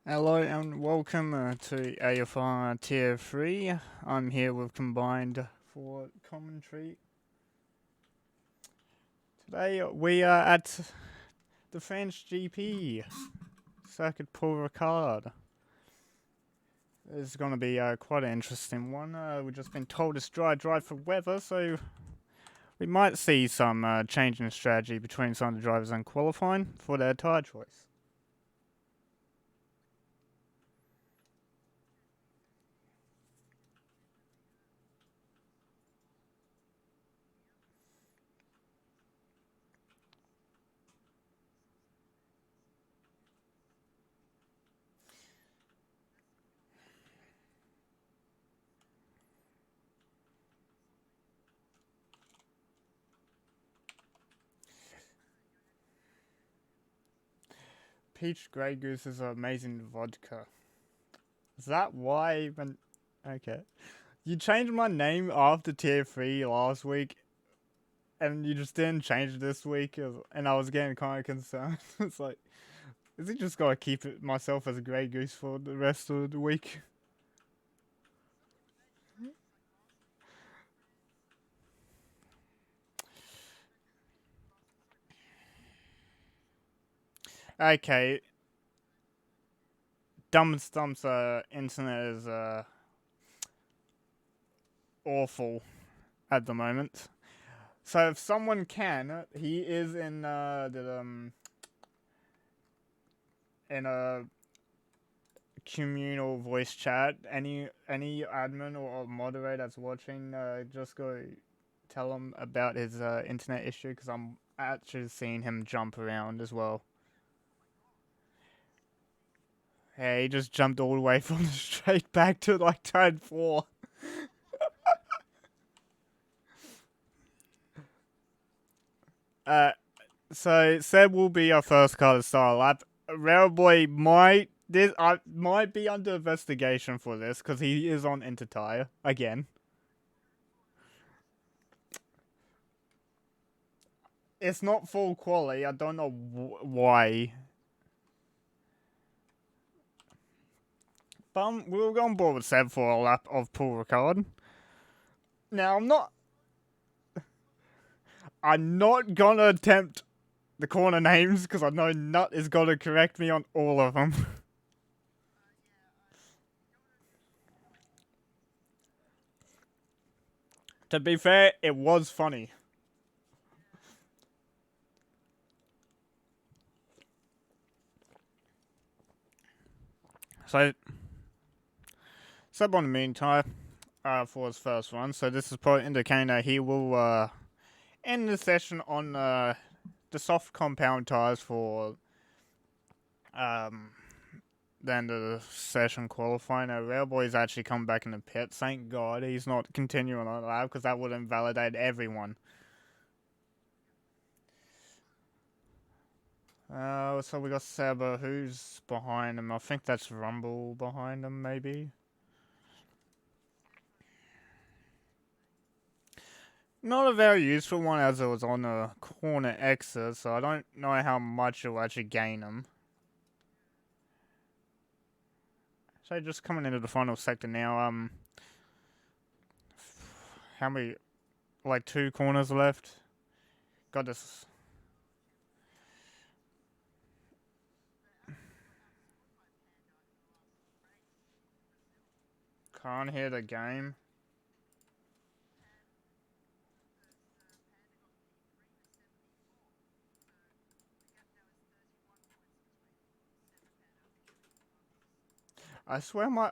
Hello and welcome to AFR Tier 3. I'm here with Combined for commentary. Today we are at the French GP, Circuit Paul Ricard. This is going to be quite an interesting one. We've just been told it's dry for weather, so we might see some change in strategy between some of the drivers and qualifying for their tyre choice. Peach Grey Goose is amazing vodka. Is that why when... Okay. You changed my name after Tier 3 last week, and you just didn't change it this week, and I was getting kind of concerned. It's like, is it just gotta keep it myself as a Grey Goose for the rest of the week? Okay. Dumb Stump's internet is awful at the moment. So if someone can, he is in in a communal voice chat. Any admin or moderator that's watching, just go tell him about his internet issue, because I'm actually seeing him jump around as well. Hey, he just jumped all the way from the straight back to like turn 4. So Seb will be our first car to start a lap. Railboy might be under investigation for this, because he is on intertire again. It's not full quality. I don't know why. But we'll go on board with Seb for a lap of Paul Ricard. Now I'm not gonna attempt the corner names, because I know Nut is gonna correct me on all of them. To be fair, it was funny. So, Seb on the meantime, for his first run. So this is probably indicating that he will end the session on the soft compound tires for the end of the session qualifying. Railboy's actually come back in the pit. Thank God he's not continuing on the lap, because that would invalidate everyone. So we got Seba, who's behind him? I think that's Rumble behind him, maybe. Not a very useful one, as it was on a corner exit, so I don't know how much it will actually gain him. So just coming into the final sector now, how many, like 2 corners left? Got this. Can't hear the game. I swear my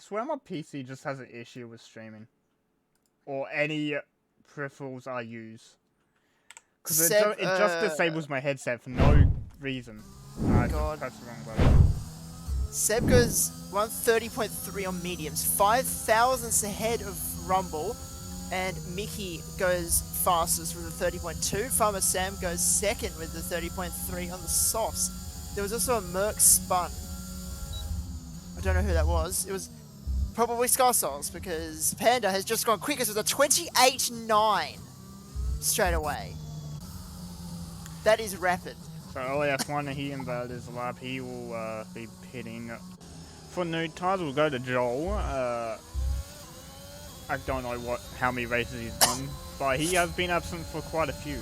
PC just has an issue with streaming, or any peripherals I use. Because Seb, it just disables my headset for no reason. I God. just pressed the wrong button. Seb goes 130.3 on mediums, 5 thousandths ahead of Rumble, and Mickey goes fastest with a 30.2. Farmer Sam goes second with the 30.3 on the softs. There was also a Merc spun. I don't know who that was. It was probably Scarsouls, because Panda has just gone quickest with a 28.9 straight away. That is rapid. So LAF1, he inverted his lap. He will be pitting. For new tires, we'll go to Joel. I don't know how many races he's done, but he has been absent for quite a few.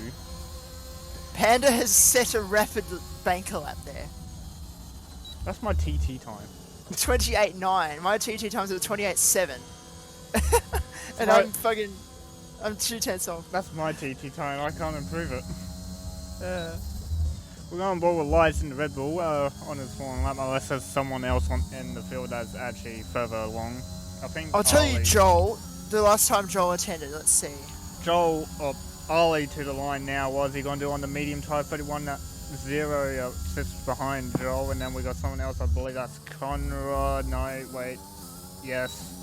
Panda has set a rapid banker lap there. That's my TT time. 28.9. My TT times are 28.7. And Right. I'm 2/10 off. That's my TT time. I can't improve it. We're going board with Lights in the Red Bull on his falling lap, unless there's someone else in the field that's actually further along. I think I'll tell you, Joel, the last time Joel attended, let's see. Joel, Ollie to the line now. What is he going to do on the medium tire? 31.0 sits behind Joel, and then we got someone else. I believe that's Conrad. No, wait. Yes.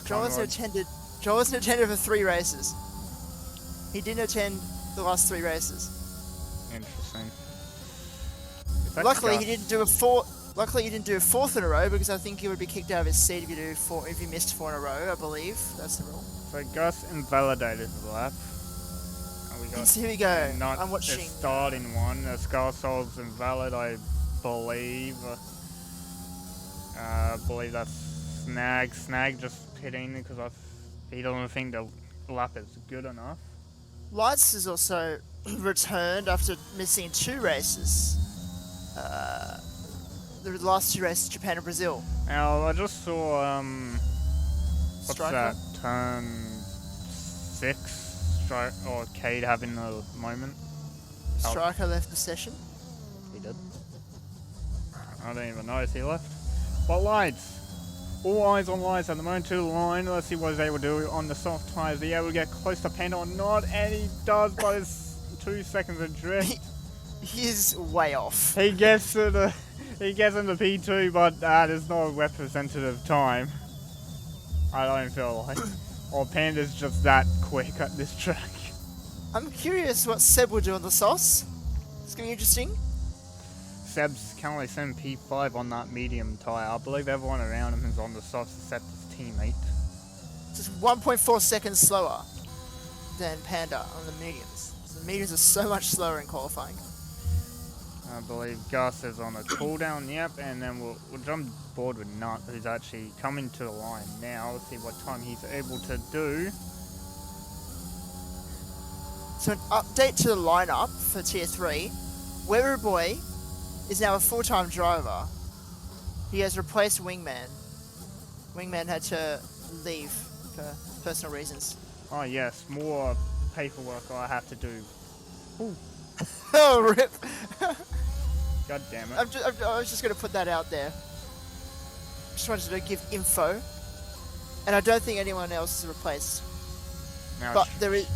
Joel hasn't attended for 3 races. He didn't attend the last 3 races. Interesting. Luckily, he didn't do a 4th in a row, because I think he would be kicked out of his seat if you missed 4 in a row. I believe that's the rule. So Gus invalidated the lap. Here we go. I'm watching. A starting one. Scarsoul's invalid, I believe. I believe that's Snag. Snag just pitting because he doesn't think the lap is good enough. Lights has also returned after missing 2 races. The last 2 races, Japan and Brazil. Now, I just saw, what's Striker? that, turn 6, or Cade having a moment. Striker left the session. He did. I don't even notice he left. But Lights. All eyes on Lights at the moment to the line. Let's see what he's able to do on the soft tyres. Is he able to get close to Panda or not? And he does, but it's 2 seconds adrift. He's way off. He gets into P2, but that is not a representative time. I don't feel like. Or Panda's just that quick at this track. I'm curious what Seb will do on the sauce. It's going to be interesting. Seb's currently sitting P5 on that medium tyre. I believe everyone around him is on the softs except his teammate. Just 1.4 seconds slower than Panda on the mediums. So the mediums are so much slower in qualifying. I believe Gus is on a cooldown, yep, and then we'll jump board with Nut, who's actually coming to the line now. Let's see what time he's able to do. So an update to the lineup for Tier 3. Weber Boy is now a full-time driver. He has replaced Wingman. Wingman had to leave for personal reasons. Oh yes, more paperwork I have to do. Ooh. Oh, rip! God damn it. I was just going to put that out there. Just wanted to give info. And I don't think anyone else is replaced. Now But there is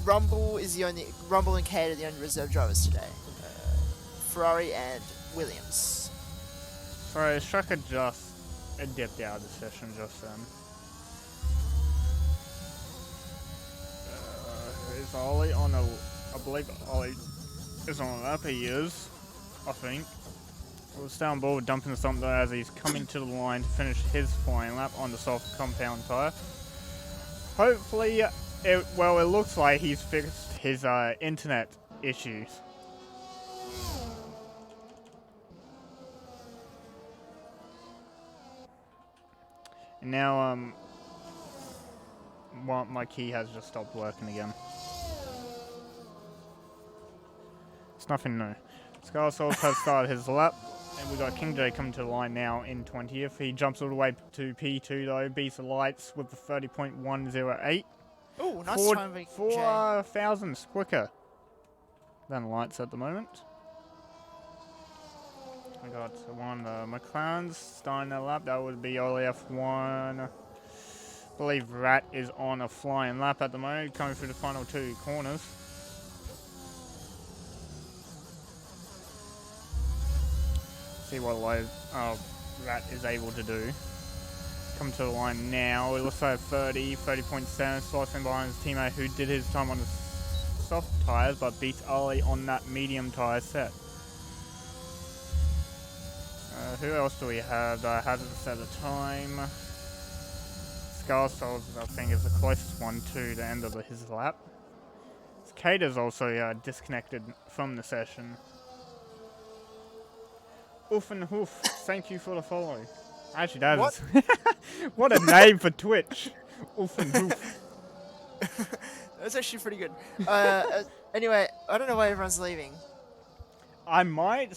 Rumble and Cade are the only reserve drivers today. Ferrari and Williams. Sorry, Strucker just dipped out of the session just then. Is Ollie on a... I believe Ollie is on a lap. He is, I think. We'll stay on board with dumping something as he's coming to the line to finish his flying lap on the soft compound tyre. Hopefully, it looks like he's fixed his internet issues. And now, my key has just stopped working again. It's nothing new. Scarsouls has started his lap, and we got King J coming to the line now in 20th. He jumps all the way to P2 though, beats the Lights with the 30.108. Oh, nice time by 4 thousandths quicker than Lights at the moment. We got one McLaren's starting their lap. That would be OLF1. I believe Rat is on a flying lap at the moment, coming through the final 2 corners. See what Rat is able to do. Come to the line now. It looks like 30.7, slicing behind his teammate who did his time on the soft tyres but beats Ali on that medium tyre set. Who else do we have that has it set the time? Scarsol, I think, is the closest one to the end of his lap. Cater's also disconnected from the session. Oof and hoof, thank you for the follow. Actually, that What? is... what a name for Twitch. Oof and hoof. That's actually pretty good. Anyway, I don't know why everyone's leaving. I might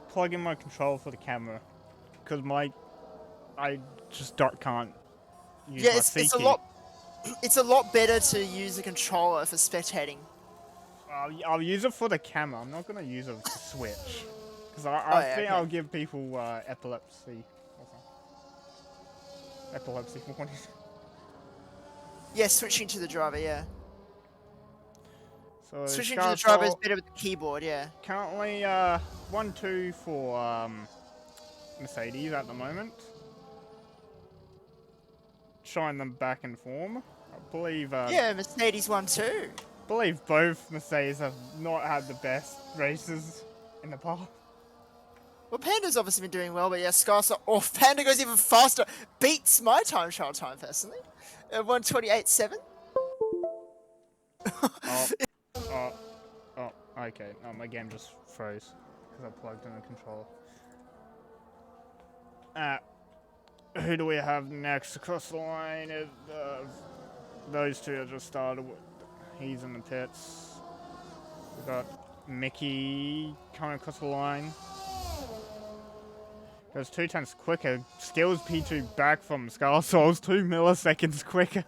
plug in my controller for the camera. Because I just can't use my C key. It's a lot better to use a controller for spectating. I'll use it for the camera. I'm not gonna use it to switch, because I think I'll give people epilepsy. Epilepsy warning. Yeah, switching to the driver. Yeah. So switching to the driver is better with the keyboard. Yeah. Currently 1-2 for Mercedes at the moment. Showing them back in form. I believe. Yeah, Mercedes 1-2. I believe both Mercedes have not had the best races in the past. Well, Panda's obviously been doing well, but yeah, Scarsa. Oh, Panda goes even faster. Beats my time trial time personally. 1:28.7. Okay. My game just froze because I plugged in the controller. Who do we have next across the line? Those two have just started. He's in the pits. We've got Mickey coming across the line. Goes 2/10 quicker. Steals P2 back from Scarsouls 2 milliseconds quicker.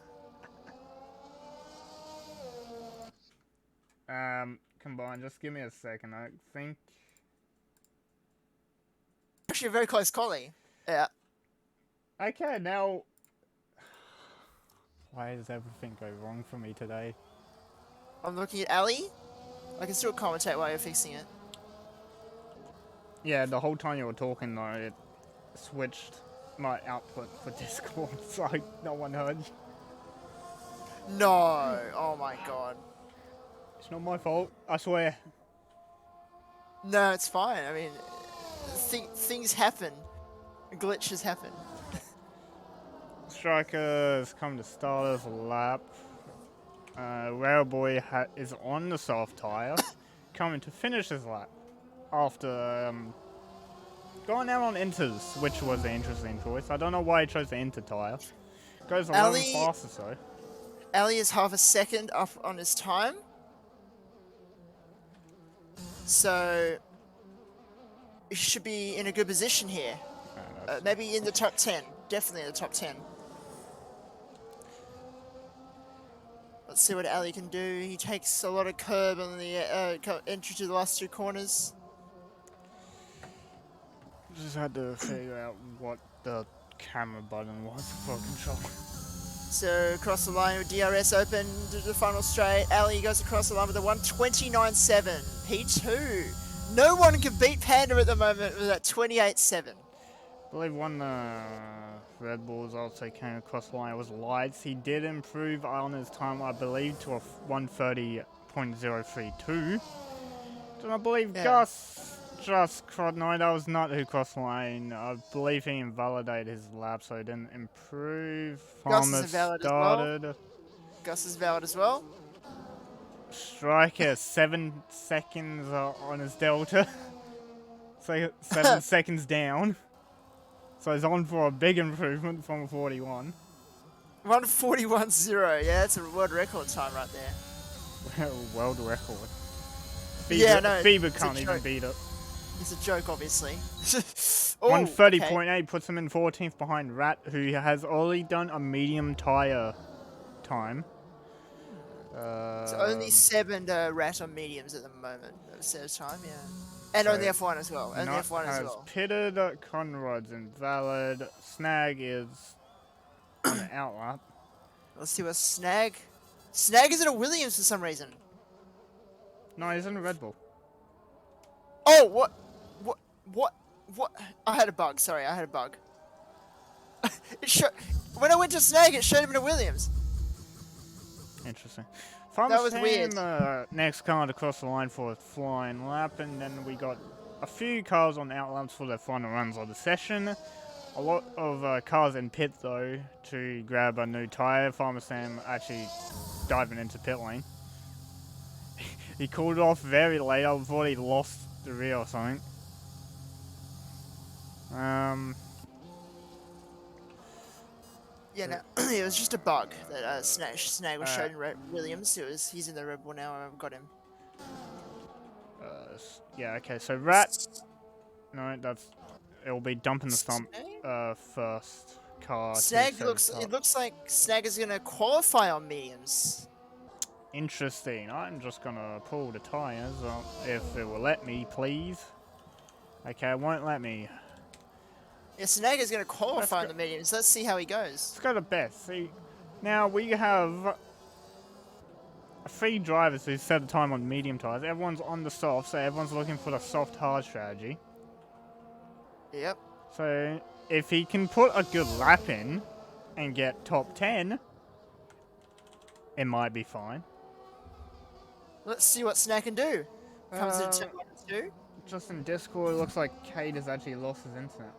Combined. Just give me a second. I think. Actually, a very close collie. Yeah. Okay, now. Why does everything go wrong for me today? I'm looking at Ali. I can still commentate while you're fixing it. Yeah, the whole time you were talking though, it switched my output for Discord, so no one heard you. No! Oh my god. It's not my fault, I swear. No, it's fine. I mean, things happen. Glitches happen. Strikers come to start his lap. Railboy is on the soft tyre, coming to finish his lap after going out on inters, which was an interesting choice. I don't know why he chose the inter tyre. Goes 11 faster, so. Ali is half a second up on his time. So, he should be in a good position here. Maybe in the top 10. Definitely in the top 10. Let's see what Ali can do. He takes a lot of curb on the entry to the last two corners. Just had to figure out what the camera button was for control. So across the line with DRS open to the final straight. Ali goes across the line with a 1:29.7. P2. No one can beat Panda at the moment with that 28.7. I believe one Red Bulls also came across the line. It was Lights. He did improve on his time, I believe, to a 1:30.032. And I believe Gus just crossed. No, that was not who crossed the line. I believe he invalidated his lap, so he didn't improve. Gus is invalid started. as well. Gus is valid as well. Striker 7 seconds on his delta. So 7 seconds down. So he's on for a big improvement from 41. 1:41.0. Yeah, that's a world record time right there. World record. FIBA can't even beat it. It's a joke, obviously. 1:30.8 puts him in 14th behind Rat, who has already done a medium tyre time. So only 7 Rat on mediums at the moment. Set of time, yeah. And on the F1 as well. And the F1 as well. Pitted, Conrod's invalid. Snag is on the outlap. Let's see what Snag. Snag is in a Williams for some reason. No, he's in a Red Bull. Oh, what? What? What? I had a bug. Sorry, I had a bug. When I went to Snag, it showed him in a Williams. Interesting. Farmer That was weird. Sam, next car to cross the line for a flying lap, and then we got a few cars on out laps for their final runs of the session. A lot of cars in pit though to grab a new tyre. Farmer Sam actually diving into pit lane. He called it off very late. I thought he lost the rear or something. Yeah, no, it was just a bug that Snag was showed in Williams. He's in the Red Bull now. I've got him. Yeah, okay. So Rat, no, it'll be dumping the stump first car. Snag it looks like Snag is gonna qualify on mediums. Interesting. I'm just gonna pull the tires if it will let me, please. Okay, it won't let me. Yeah, Snag is gonna qualify on the mediums. Let's see how he goes. Let's go to Beth. See, now we have 3 drivers who set the time on medium tires. Everyone's on the soft, so everyone's looking for the soft hard strategy. Yep. So if he can put a good lap in and get top 10, it might be fine. Let's see what Snag can do. Comes into 2. Just in Discord, it looks like Kate has actually lost his internet.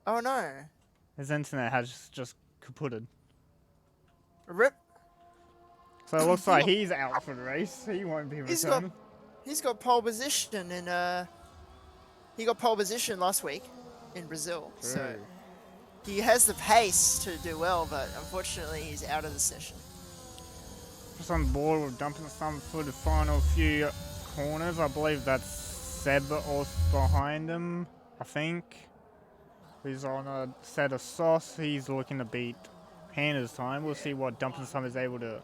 Oh no. His internet has just kaputted. Rip. So it looks like he's out for the race. He won't be returning. He's got pole position in he got pole position last week in Brazil. True. So he has the pace to do well, but unfortunately he's out of the session. Just on board, we're dumping some for the final few corners. I believe that's Seb off behind him, I think. He's on a set of sauce. He's looking to beat Hannah's time. We'll see what Dumping Sum is able to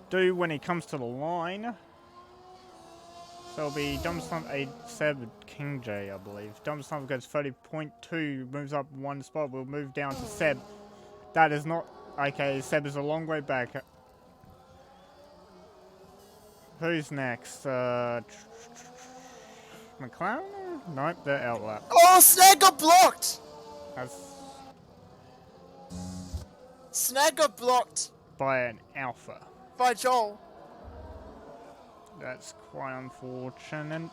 do when he comes to the line. So it'll be Dumping Sum, Seb, King J, I believe. Dumping Sum goes 30.2, moves up 1 spot. We'll move down to Seb. That is not... Okay, Seb is a long way back. Who's next? McLaren? Nope, they're outlap. Oh, Snag got blocked! That's Snag got blocked by an alpha. by Joel. That's quite unfortunate.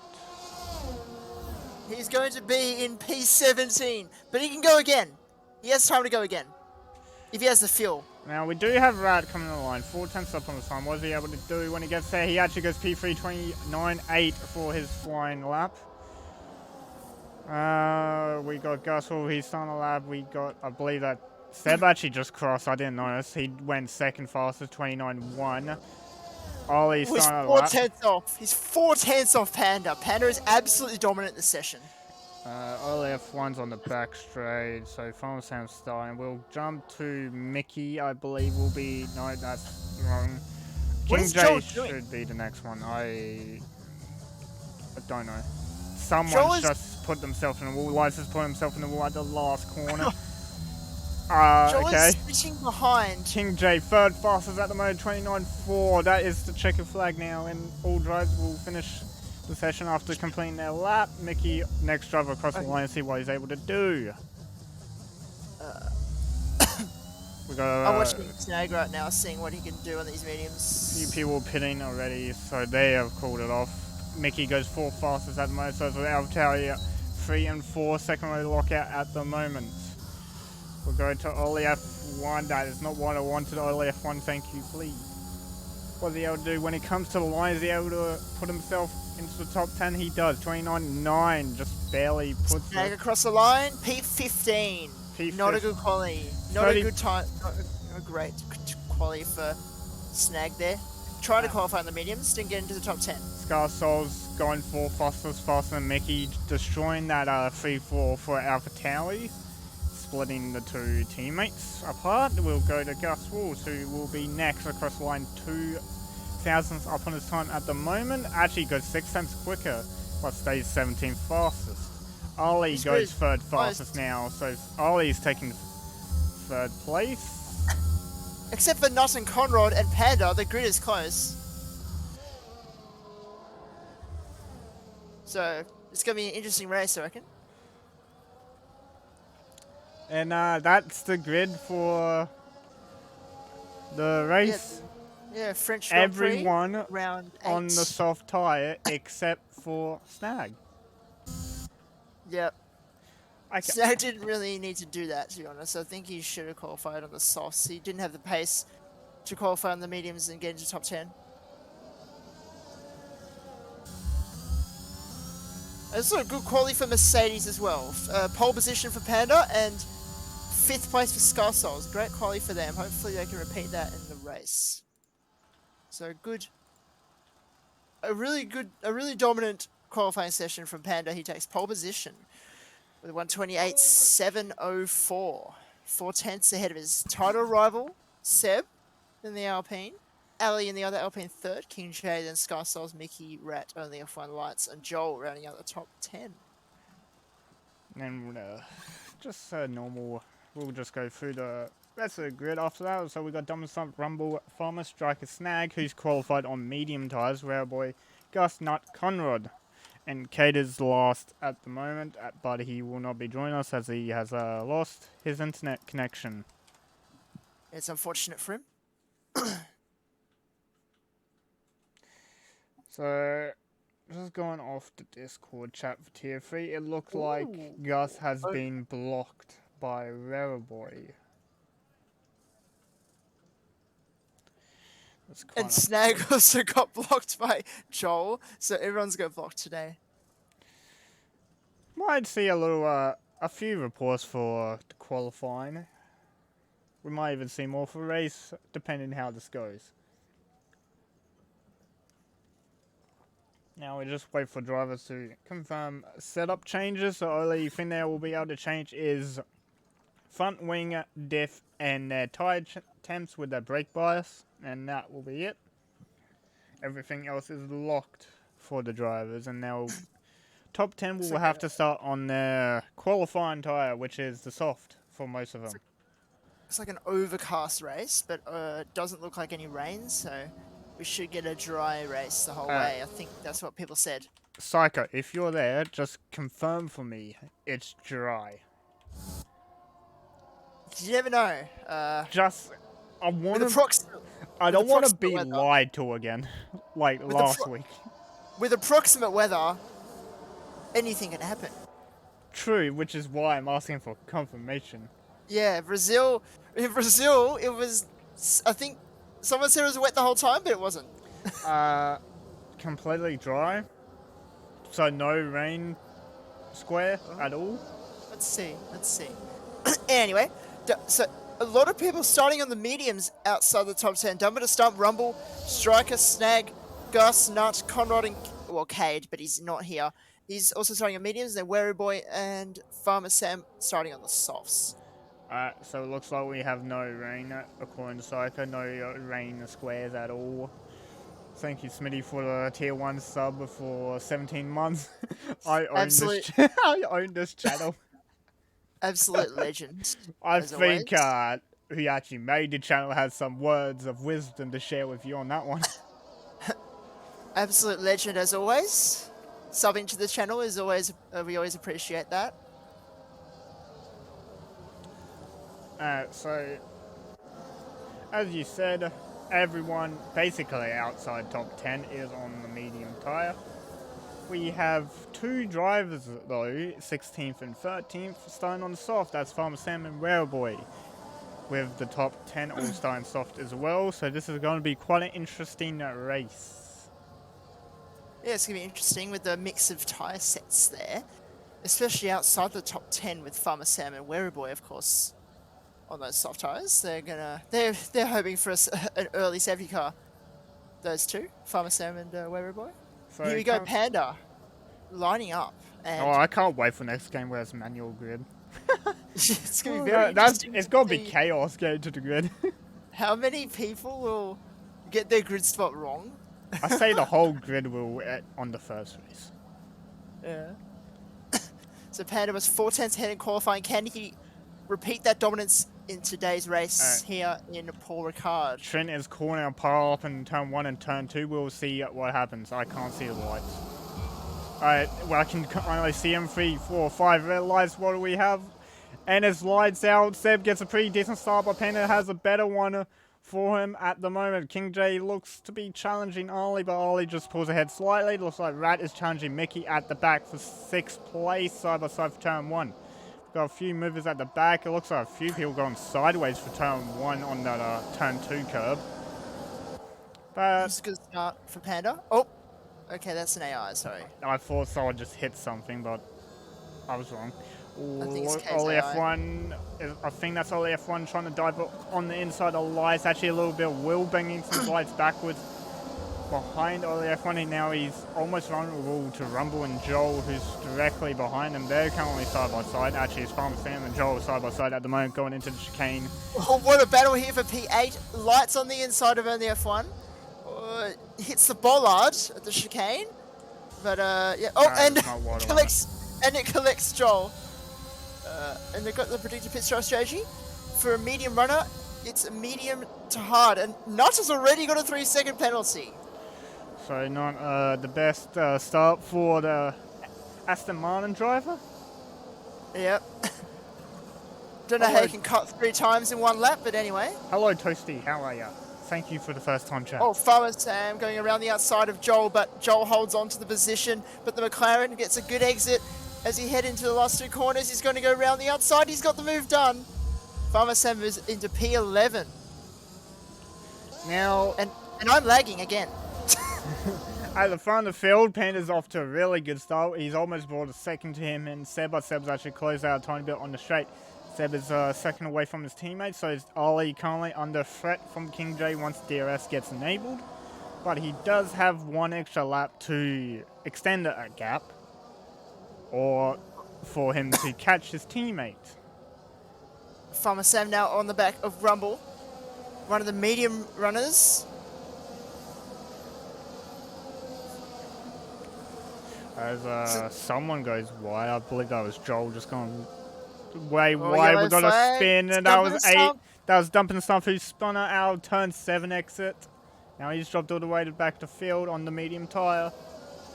He's going to be in P17, but he can go again. He has time to go again. If he has the fuel. Now we do have Rad coming on the line. 4 tenths up on the time. What is he able to do when he gets there? He actually goes P3 29.8 for his flying lap. We got Gus, he's starting a lap. We got, I believe that Seb actually just crossed. I didn't notice. He went second fastest, 29.1. Ollie's starting a lap. 4 tenths off. He's 4 tenths off Panda. Panda is absolutely dominant this session. Ollie F1's on the back straight, so Farmer Sam's starting. We'll jump to Mickey, I believe will be... No, that's wrong. King J should be the next one. I don't know. Someone's just put themselves in the wall. Lights has put himself in the wall at the last corner. Joel okay. is switching behind. King J, third fastest at the moment, 29.4. That is the checker flag now, and all drivers will finish the session after completing their lap. Mickey, next driver across the line, and see what he's able to do. We got. I'm watching Snag right now, seeing what he can do on these mediums. Few people pitting already, so they have called it off. Mickey goes 4 fastest at the moment, so it's AFR 3 and 4, second row lockout at the moment. We'll go to Ollie F1. That is not what I wanted. Ollie F1, thank you, please. What's he able to do when he comes to the line? Is he able to put himself into the top 10? He does. 29.9, just barely puts Snag across the line. P15. Not a good quality. Not a good time. Not a great quality for Snag there. Tried to qualify in the mediums, didn't get into the top 10. Scarsoul's going 4 fastest, faster than Mickey, destroying that 3-4 for Alpha Tauri. Splitting the 2 teammates apart. We'll go to Gus Walls, who will be next across the line, 2 thousandths up on his time at the moment. Actually goes 6 tenths quicker, but stays 17th fastest. Ollie goes 3rd fastest now, so Ollie's taking 3rd place. Except for Nut and Conrad and Panda, the grid is close. So, It's going to be an interesting race, I reckon. And that's the grid for the race. Yeah, French Grand Prix, Everyone round 8. on the soft tyre except for Snag. Yep. Okay. Snag didn't really need to do that, to be honest. I think he should have qualified on the softs. He didn't have the pace to qualify on the mediums and get into top 10. Also a good quality for Mercedes as well. Pole position for Panda and 5th place for Scarsouls. Great quality for them. Hopefully they can repeat that in the race. So good. A really dominant qualifying session from Panda. He takes pole position with 128.704. 4/10 ahead of his title rival, Seb, in the Alpine. Ali in the other Alpine third. King J, then Scarsouls, Mickey, Rat, Only F1 Lights, and Joel rounding out the top 10. And just normal. We'll just go through the rest of the grid after that. So we got Dominant Stump, Rumble, Farmer, Striker, Snag, who's qualified on medium tyres, Rare Boy, Gus, Nut, Conrad. And Kate is last at the moment, but he will not be joining us as he has lost his internet connection. It's unfortunate for him. So, just going off the Discord chat for Tier 3, it looks like Gus has been blocked by Rare Boy. And Snag also got blocked by Joel, so everyone's got blocked today. Might see a few reports for the qualifying. We might even see more for race, depending how this goes. Now we just wait for drivers to confirm setup changes. The only thing they will be able to change is front wing diff and their tire temps with their brake bias, and that will be it. Everything else is locked for the drivers, and now top 10 will have to start on their qualifying tire, which is the soft for most of them. It's like an overcast race, but it doesn't look like any rain, so we should get a dry race the whole way. I think that's what people said. Psycho, if you're there, just confirm for me it's dry. You never know. I don't want to be lied to again, like last week. With approximate weather, anything can happen. True, which is why I'm asking for confirmation. Yeah, in Brazil, it was, I think, someone said it was wet the whole time, but it wasn't. Completely dry. So no rain square at all. Let's see. Anyway, so a lot of people starting on the mediums outside the top 10. Dumber to Stump, Rumble, Striker, Snag, Gus, Nut, Conrad, and Cade, but he's not here. He's also starting on mediums. Then Wary Boy and Farmer Sam starting on the softs. So it looks like we have no rain according to Psycho. No rain squares at all. Thank you, Smitty, for the tier 1 sub for 17 months. I own this channel. Absolute legend. I think who actually made the channel has some words of wisdom to share with you on that one. Absolute legend as always. Subbing to the channel is always, we always appreciate that. So, as you said, everyone basically outside top 10 is on the medium tyre. We have 2 drivers though, 16th and 13th, starting on the soft. That's Farmer Sam and Rare Boy, with the top 10 all starting soft as well. So this is going to be quite an interesting race. Yeah, it's going to be interesting with the mix of tyre sets there, especially outside the top 10 with Farmer Sam and Wary Boy, of course. On those soft tires, they're hoping for an early safety car. Those two, Farmer Sam and Wary Boy. So here we go, Panda, lining up. And I can't wait for next game where it's manual grid. It's gonna be very interesting. It's gonna be chaos getting to the grid. How many people will get their grid spot wrong? I say the whole grid will on the first race. Yeah. So Panda was 4/10 ahead in qualifying. Can he repeat that dominance in today's race here in Paul Ricard? Trent is calling a pile up in turn 1 and turn 2. We'll see what happens. I can't see the lights. Alright, well, I can only see him 3, 4, 5 red lights. What do we have? And his lights out. Seb gets a pretty decent start, but Panda has a better one for him at the moment. King J looks to be challenging Ollie, but Ollie just pulls ahead slightly. Looks like Rat is challenging Mickey at the back for 6th place, side by side for turn 1. We've got a few movers at the back. It looks like a few people going sideways for turn 1 on that turn 2 curb. But It's a good start for Panda. Oh, okay, that's an AI, sorry. I thought someone just hit something, but I was wrong. I think it's Ollie KZI. F1, I think that's Ollie F1 trying to dive on the inside of lights. Actually, a little bit of Will banging some lights backwards behind Ollie F1. And now he's almost vulnerable to Rumble and Joel, who's directly behind him. They're currently side by side. Actually, it's Farmer Sam and Joel side by side at the moment going into the chicane. Oh, what a battle here for P8. Lights on the inside of only F1. Hits the bollard at the chicane. But, yeah. Oh, and it collects Joel. And they've got the predicted pit stop strategy. For a medium runner, it's a medium to hard. And Nut has already got a 3-second penalty. So not the best start for the Aston Martin driver. Yep. Don't know how you can cut 3 times in 1 lap, but anyway. Hello, Toasty. How are ya? Thank you for the first time chat. Oh, Farmer Sam going around the outside of Joel, but Joel holds on to the position. But the McLaren gets a good exit. As he head into the last 2 corners, he's going to go around the outside. He's got the move done. Farmer Sam moves into P11. Now, and I'm lagging again. At the front of the field, Panda's off to a really good start. He's almost brought a second to him and Seb, but Seb's actually closed out a tiny bit on the straight. Seb is second away from his teammates, so is Ollie currently under threat from King J once DRS gets enabled. But he does have 1 extra lap to extend a gap, or for him to catch his teammate. Farmer Sam now on the back of Rumble, one of the medium runners. As someone goes wide, I believe that was Joel just going way wide. We got a spin, and that was 8. That was dumping the stump who spun out of turn 7 exit. Now he's dropped all the way back to field on the medium tyre.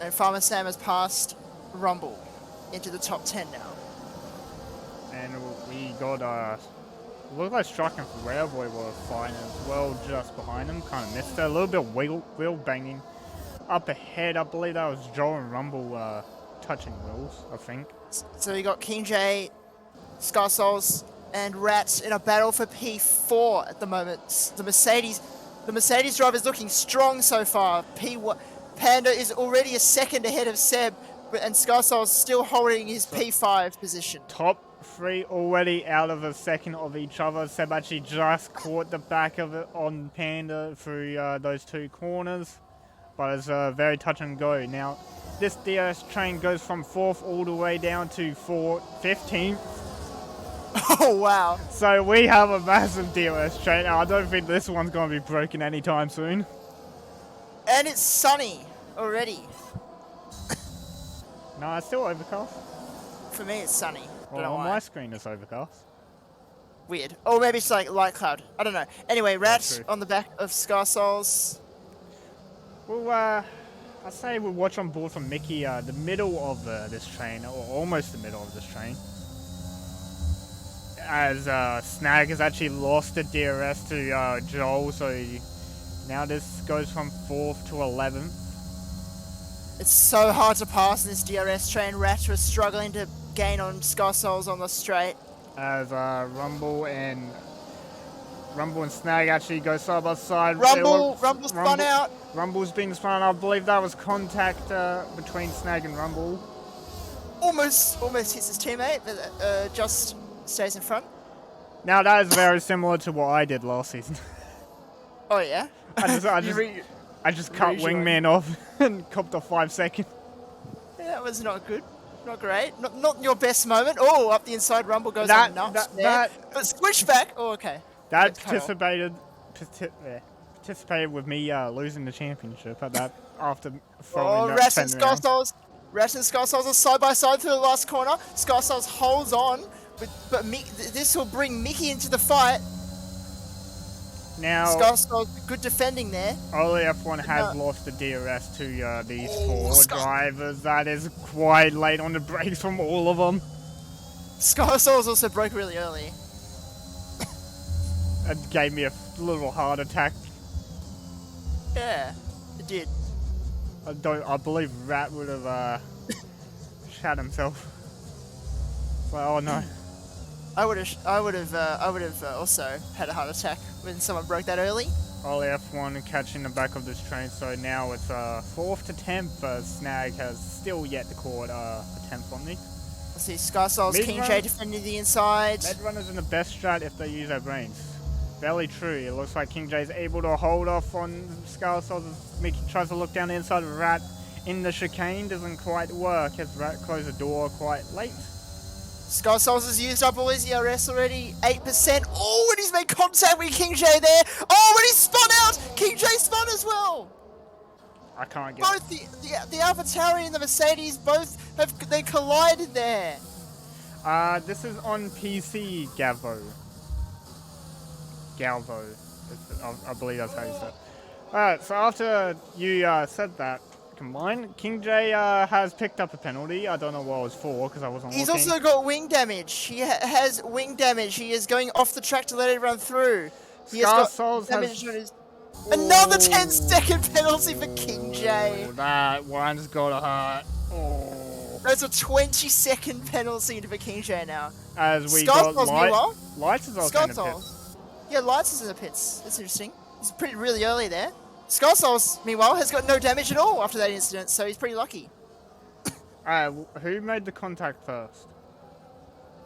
And Farmer Sam has passed Rumble into the top 10 now. And we got looked like Struck and Railboy were fine as well, just behind him. Kind of missed it. A little bit of wheel banging. Up ahead, I believe that was Joel and Rumble touching wheels, I think. So we got King J, Scar Souls, and Rat in a battle for P4 at the moment. The Mercedes driver is looking strong so far. Panda is already a second ahead of Seb, and Scar Souls still holding his P5 position. Top 3 already out of a second of each other. Seb actually just caught the back of it on Panda through those 2 corners. But it's very touch and go. Now, this DRS train goes from 4th all the way down to 15th. Oh, wow. So we have a massive DRS train. Now, I don't think this one's going to be broken anytime soon. And it's sunny already. No, it's still overcast. For me, it's sunny. Well, on my screen, it's overcast. Weird. Or maybe it's like light cloud. I don't know. Anyway, Rat on the back of Scar Souls. Well, I'd say we'll watch on board from Mickey the middle of this train, or almost the middle of this train. As Snag has actually lost the DRS to Joel, so now this goes from 4th to 11th. It's so hard to pass in this DRS train. Rat was struggling to gain on Scar Souls on the straight. As Rumble and Snag actually go side by side. Rumble spun out. Rumble's been spun out. I believe that was contact between Snag and Rumble. Almost hits his teammate, but just stays in front. Now that is very similar to what I did last season. Oh yeah? I just cut Wingman off and copped a 5 second. Yeah, that was not good. Not great. Not your best moment. Oh, up the inside, Rumble goes on nuts there. But switchback. Oh, okay. That participated with me losing the championship at that after throwing that Rat and Scar Souls. Rat and Scar Souls are side by side through the last corner. Scar Souls holds on, but this will bring Mickey into the fight. Now, Scarsoul's good defending there. only F1 has No. lost the DRS to these Oh, four drivers. That is quite late on the brakes from all of them. Scarsoul's also broke really early. It gave me a little heart attack. Yeah, it did. I believe Rat would have shat himself. Like, oh no. I would have also had a heart attack when someone broke that early. Ollie F1 catching the back of this train, so now it's 4th to 10th. Snag has still yet to caught a 10th on me. Let's see, Scarsoul's King J defending the inside. Med runners in the best strat if they use their brains. Very true. It looks like King J is able to hold off on Scarsoul as Mickey tries to look down the inside of Rat in the chicane. Doesn't quite work as Rat closed the door quite late. Scarsoul has used up all his ERS already, 8%. Oh, and he's made contact with King J there. Oh, and he's spun out. King J spun as well. I can't get Both the AlphaTauri and the Mercedes they collided there. This is on PC, Galvo. I believe that's how you say it. Alright, so after you said that, combined, King J has picked up a penalty. I don't know what it was for, because I wasn't He's looking. also got wing damage. He has wing damage. He is going off the track to let it run through. He has got damage on his... Another 10-second penalty for King J. Oh, that one's gotta hurt. Oh. That's a 20-second penalty for King J now. As we got Lights is also in the Scarsoul. pits. Yeah, Lights is in the pits. That's interesting. He's pretty really early there. Scarsoul, meanwhile, has got no damage at all after that incident, so he's pretty lucky. Who made the contact first?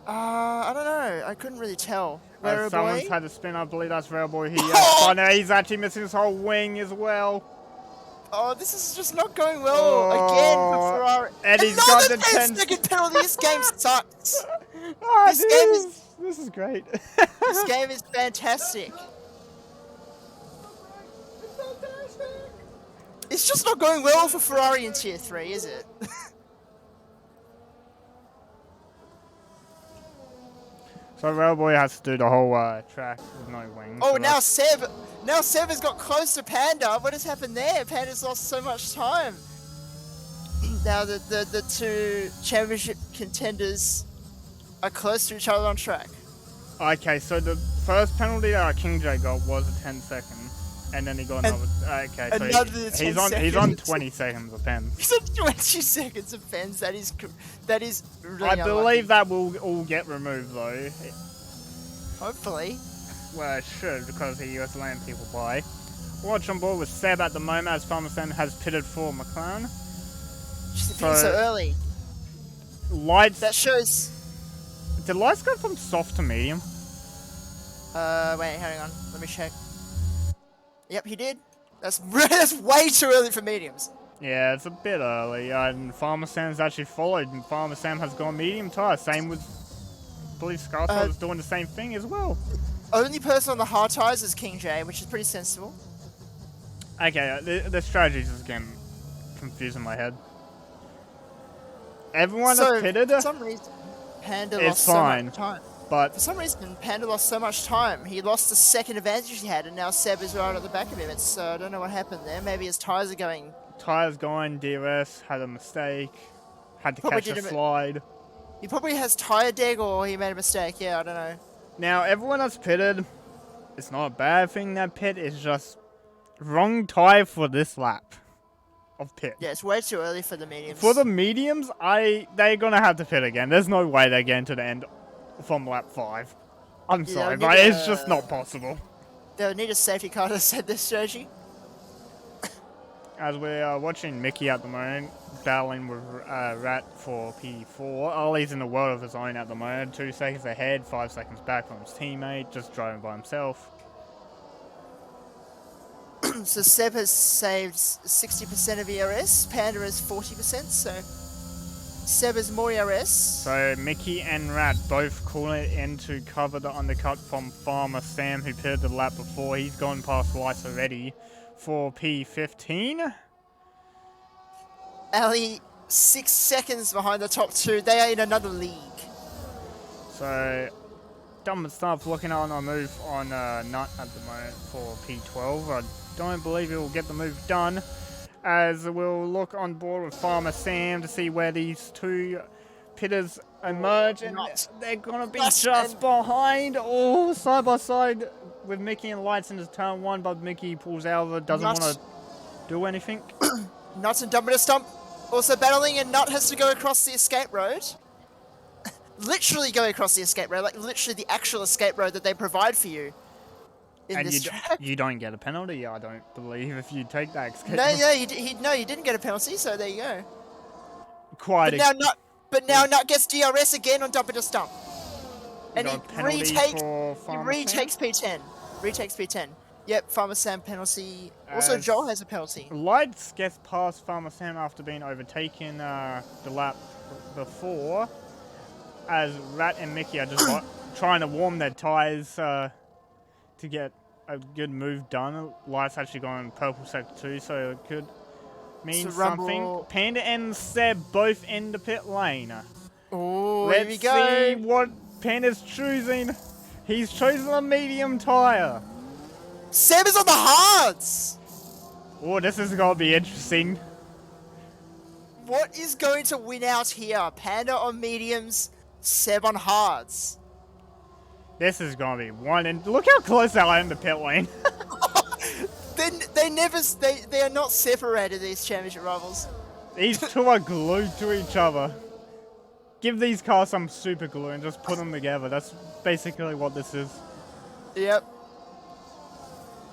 I don't know. I couldn't really tell. Someone's had a spin. I believe that's Railboy. He's actually missing his whole wing as well. Oh, this is just not going well again for Ferrari. And he's got the 10-second penalty. This game sucks. This is great. This game is fantastic. It's just not going well for Ferrari in Tier 3, is it? So Railboy has to do the whole track with no wings. Oh, so now Seb has got close to Panda. What has happened there? Panda's lost so much time. Now the two championship contenders are close to each other on track. Okay, so the first penalty King J got was a 10-second, and then he got another. Okay, so he's on 20 seconds of pens. He's on 20 seconds of pens. That is really I unlucky. believe that will all get removed though. Hopefully. Well, it should, because he was letting people by. Watch on board with Seb at the moment as Farmerson has pitted for McLaren. She's pitting so early. Lights. That shows. Did lights go from soft to medium? Wait, hang on. Let me check. Yep, he did. That's way too early for mediums. Yeah, it's a bit early. And Farmer Sam's actually followed, and Farmer Sam has gone medium tire. Same with, I believe Scarsoul is doing the same thing as well. Only person on the hard tires is King J, which is pretty sensible. Okay, the strategy is just getting confused in my head. Everyone is pitted. For some reason, Panda lost so much time. But for some reason, Panda lost so much time. He lost the second advantage he had, and now Seb is right at the back of him. So I don't know what happened there. Maybe his tires are going. Tires going. DRS had a mistake. Had to catch a slide. He probably has tire deg, or he made a mistake. Yeah, I don't know. Now everyone that's pitted, it's not a bad thing that pit. It's just wrong tire for this lap of pit. Yeah, it's way too early for the mediums. For the mediums, they're gonna have to pit again. There's no way they're getting to the end from lap 5. I'm sorry, but it's just not possible. They'll need a safety car to set this strategy. As we're watching Mickey at the moment, battling with Rat for P4. Ollie's in a world of his own at the moment. 2 seconds ahead, 5 seconds back from his teammate, just driving by himself. So Seb has saved 60% of ERS, Panda is 40%, so Seb has more ERS. So Mickey and Rat both calling it in to cover the undercut from Farmer Sam, who pitted the lap before. He's gone past lights already for P15. Ali 6 seconds behind the top 2. They are in another league. So Dumb stuff looking on a move on Nut at the moment for P12. I don't believe he will get the move done, as we'll look on board with Farmer Sam to see where these two pitters emerge, and they're gonna be just behind. Oh, side by side with Mickey and Lights into turn 1, but Mickey pulls out of it, doesn't want to do anything. Nuts and Dump Stump also battling, and Nut has to go across the escape road. Literally go across the escape road, like literally the actual escape road that they provide for you in And this track. you don't get a penalty, I don't believe, if you take that escape No, road. yeah, you didn't get a penalty, so there you go. Quite But now Nut gets DRS again on Dump Stump. And he retakes P10. Retakes P10. Yep, Farmer Sam penalty. Also, Joel has a penalty. Lights gets past Farmer Sam after being overtaken the lap before, as Rat and Mickey are just trying to warm their tyres to get a good move done. Lights actually going purple sector 2, so it could mean something. Panda and Seb both in the pit lane. Oh, here we go. Let's see what Panda's choosing. He's chosen a medium tyre. Seb is on the hards! Oh, this is going to be interesting. What is going to win out here? Panda on mediums, Seb on hards. This is going to be one, and look how close they are in the pit lane. They are not separated, these championship rivals. These two are glued to each other. Give these cars some super glue and just put them together. That's basically what this is. Yep.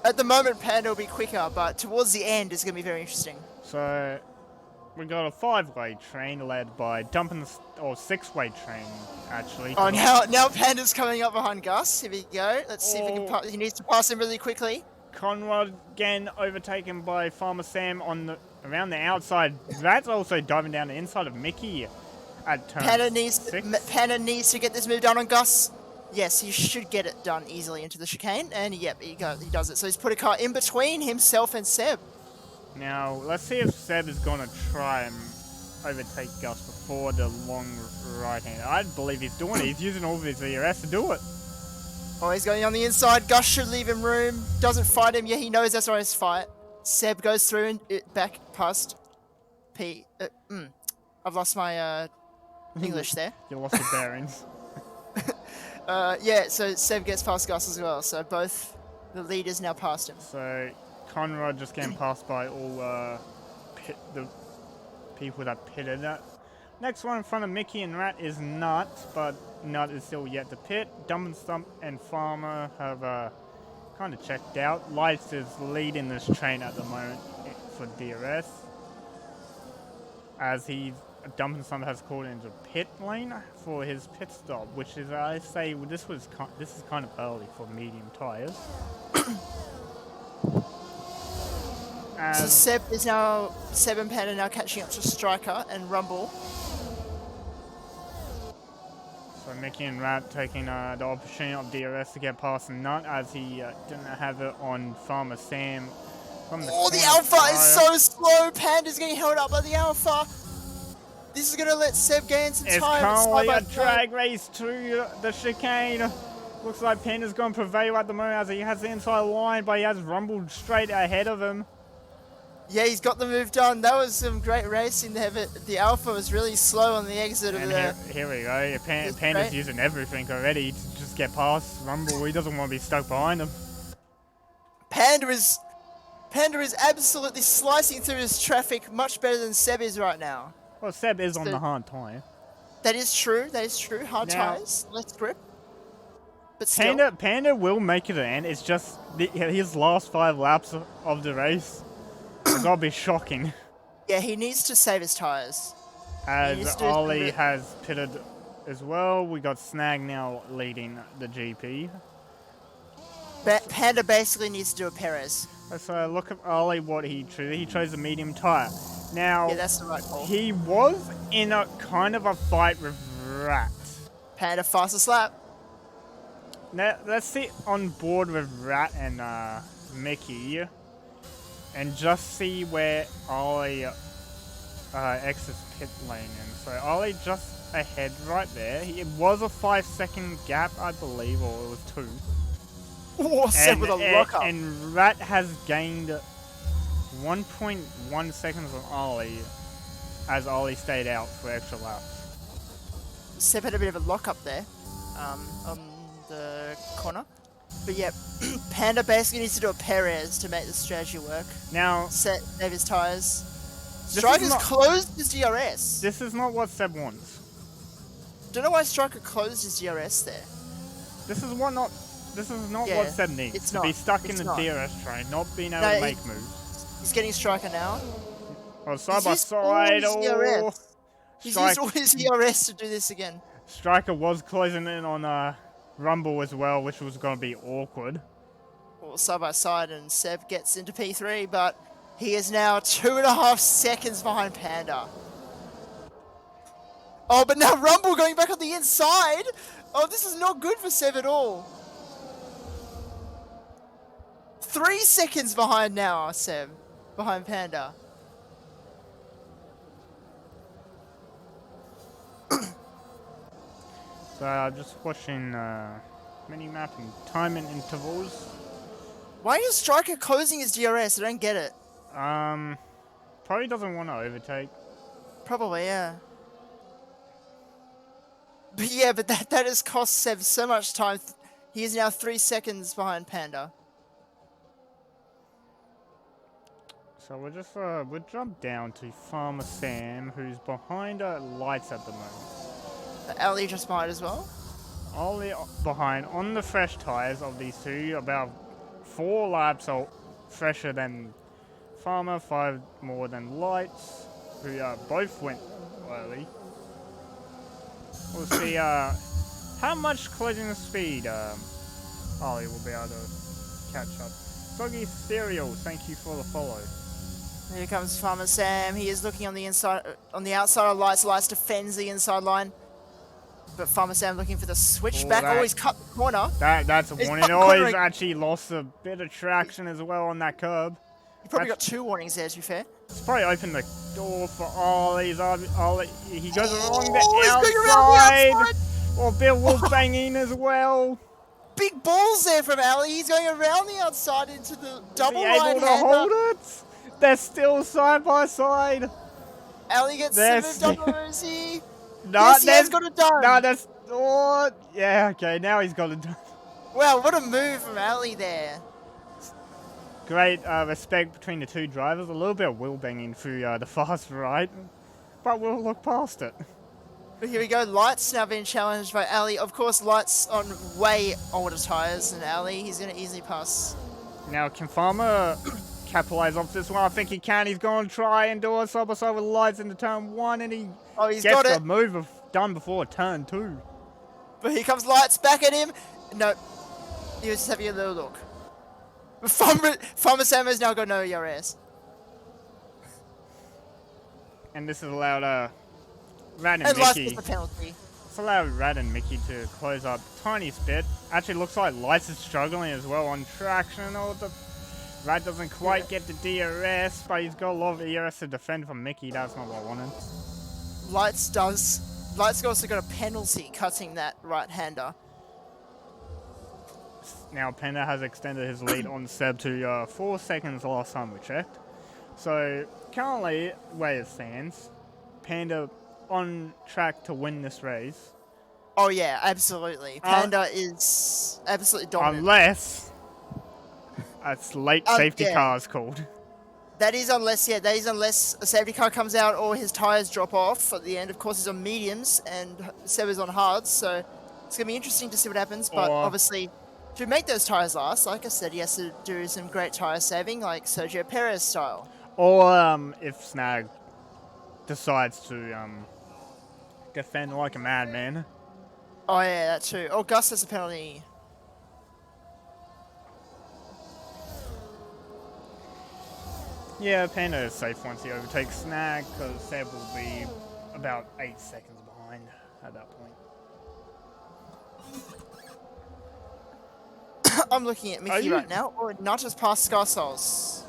At the moment, Panda will be quicker, but towards the end, it's going to be very interesting. So, we got a 5-way train led by or 6-way train, actually. Oh, now Panda's coming up behind Gus. Here we go. Let's see if we can pass. He needs to pass him really quickly. Conrad again overtaken by Farmer Sam around the outside. That's also diving down the inside of Mickey at turn Panda needs to get this move done on Gus. Yes, he should get it done easily into the chicane, and yep, he does it. So he's put a car in between himself and Seb. Now, let's see if Seb is going to try and overtake Gus before the long right hand. I believe he's doing it. He's using all of his ERS to do it. Oh, he's going on the inside. Gus should leave him room. Doesn't fight him. Yeah, he knows that's not his fight. Seb goes through and back past P. I've lost my English there. You lost your bearings. Yeah, so Seb gets past Gus as well. So both the leaders now past him. So Conrad just getting passed by all the people that pitted that. Next one in front of Mickey and Rat is Nut, but Nut is still yet to pit. Dumb and Stump and Farmer have kind of checked out. Lights is leading this train at the moment for DRS, as Dumb and Stump has called into pit lane for his pit stop, which is, I say, this is kind of early for medium tyres. So Seb and Pan are now catching up to Striker and Rumble. So Mickey and Rat taking the opportunity of DRS to get past Nut, as he didn't have it on Farmer Sam. The Alpha is so slow. Panda's getting held up by the Alpha. This is going to let Seb gain some time. It's currently a drag race to the chicane. Looks like Panda's going to prevail at the moment, as he has the inside line, but he has Rumbled straight ahead of him. Yeah, he's got the move done. That was some great racing there, but the Alpha was really slow on the exit of the... Here we go. Panda's using everything already to just get past Rumble. He doesn't want to be stuck behind him. Panda is absolutely slicing through this traffic much better than Seb is right now. Well, Seb is on the hard tyre. That is true. Hard tyres, less grip. But still. Panda will make it to the end. It's just his last 5 laps of the race. It's got to be shocking. Yeah, he needs to save his tyres. As Ollie has pitted as well. We got Snag now leading the GP. Panda basically needs to do a Perez. So look at Ollie, what he chose. He chose a medium tyre. Now, yeah, that's the right call. He was in a kind of a fight with Rat. Panda fastest lap. Now, let's sit on board with Rat and Mickey and just see where Ollie X's pit lane in. So Ollie just ahead right there. It was a 5-second gap, I believe, or it was 2. Oh, Seb with a lockup. And Rat has gained 1.1 seconds on Ollie as Ollie stayed out for extra laps. Seb had a bit of a lockup there on the corner. But yeah, Panda basically needs to do a Perez to make the strategy work. Now, save his tyres. Striker's closed his DRS. This is not what Seb wants. Don't know why Striker closed his DRS there. This is not what Seb needs. It's to be stuck in the DRS train, not being able to make moves. He's getting Striker now. Oh, side by side. Oh, he's used all his DRS to do this again. Striker was closing in on Rumble as well, which was going to be awkward. Well, side by side, and Seb gets into P3, but he is now 2.5 seconds behind Panda. Oh, but now Rumble going back on the inside. Oh, this is not good for Seb at all. 3 seconds behind now, Seb, behind Panda. So I'm just watching mini-map and time and intervals. Why is Striker closing his DRS? I don't get it. Probably doesn't want to overtake. Probably, yeah. But yeah, but that has cost Seb so much time. He is now 3 seconds behind Panda. So we'll jump down to Farmer Sam, who's behind lights at the moment. Ali just behind as well. Ollie behind on the fresh tyres of these two, about 4 laps fresher than Farmer, 5 more than Lights, who both went early. We'll see how much closing speed Ollie will be able to catch up. Soggy Cereal, thank you for the follow. Here comes Farmer Sam. He is looking on the outside of Lights. Lights defends the inside line. But Farmer Sam looking for the switchback. Oh, he's cut the corner. That's a warning. Oh, he's actually lost a bit of traction as well on that curb. He probably got 2 warnings there, to be fair. It's probably opened the door for Ollie. He goes along the outside. Or Bill Wolf banging as well. Big balls there from Ali. He's going around the outside into the double line. Able to hold it? They're still side by side. Ali gets moved up, or is he? No, yes, he has got it done. No, that's... Oh, yeah, okay, now he's got it done. Wow, what a move from Ali there. Great respect between the two drivers. A little bit of wheel banging through the fast right, but we'll look past it. But here we go. Lights now being challenged by Ali. Of course, Lights on way older tyres than Ali. He's going to easily pass. Now, can Farmer capitalize off this one? I think he can. He's going to try and do it side by side with Lights into turn 1, and he he's gets got it. the move done before turn 2. But here comes Lights back at him. No, he was just having a little look. But Farmer Sam has now got no ERS. And this has allowed Rad and Lights Mickey. gets the penalty. It's allowed Rad and Mickey to close up tiniest bit. Actually, looks like Lights is struggling as well on traction. Rad doesn't quite get the DRS, but he's got a lot of ERS to defend from Mickey. That's not what I wanted. Lights also got a penalty cutting that right-hander. Now Panda has extended his lead on Seb to 4 seconds last time we checked. So currently, where it stands, Panda on track to win this race. Oh yeah, absolutely. Panda is absolutely dominant. Unless that's late safety car is called. That is unless a safety car comes out or his tyres drop off at the end. Of course, he's on mediums and Seb is on hards, so it's going to be interesting to see what happens. But obviously, to make those tyres last, like I said, he has to do some great tyre saving, like Sergio Perez style. Or if Snag decides to defend like a madman. Oh yeah, that too. Oh, Gus has a penalty. Yeah, Panda is safe once he overtakes Snag, because Seb will be about 8 seconds behind at that point. I'm looking at Mickey right now. Oh, not just past Scarsols.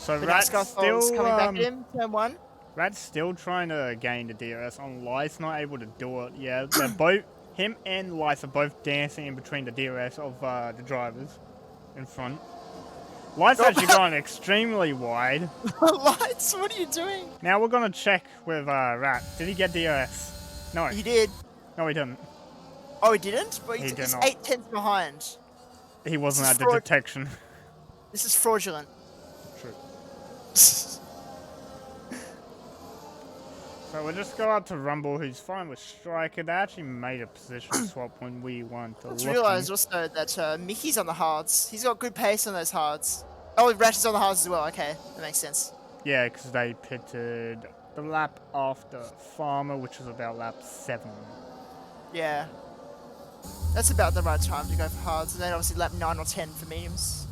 So But nice Rat's Falls still coming back at him, turn 1. Rat's still trying to gain the DRS on Lice, not able to do it. Yeah, they're both, him and Lice are both dancing in between the DRS of the drivers in front. Lice actually gone extremely wide. Lights, what are you doing? Now we're gonna check with Rat. Did he get DRS? No. He did. No, he didn't. Oh, he didn't? But He did he's not. 8 tenths behind. He wasn't This at is the detection. This is fraudulent. True. So we'll just go up to Rumble, who's fine with Striker. They actually made a position swap when we want to I look. just realised also that Mickey's on the hards. He's got good pace on those hards. Oh, Ratchet's on the hards as well. Okay, that makes sense. Yeah, because they pitted the lap after Farmer, which was about lap 7. Yeah. That's about the right time to go for hards. And then obviously lap 9 or 10 for mediums.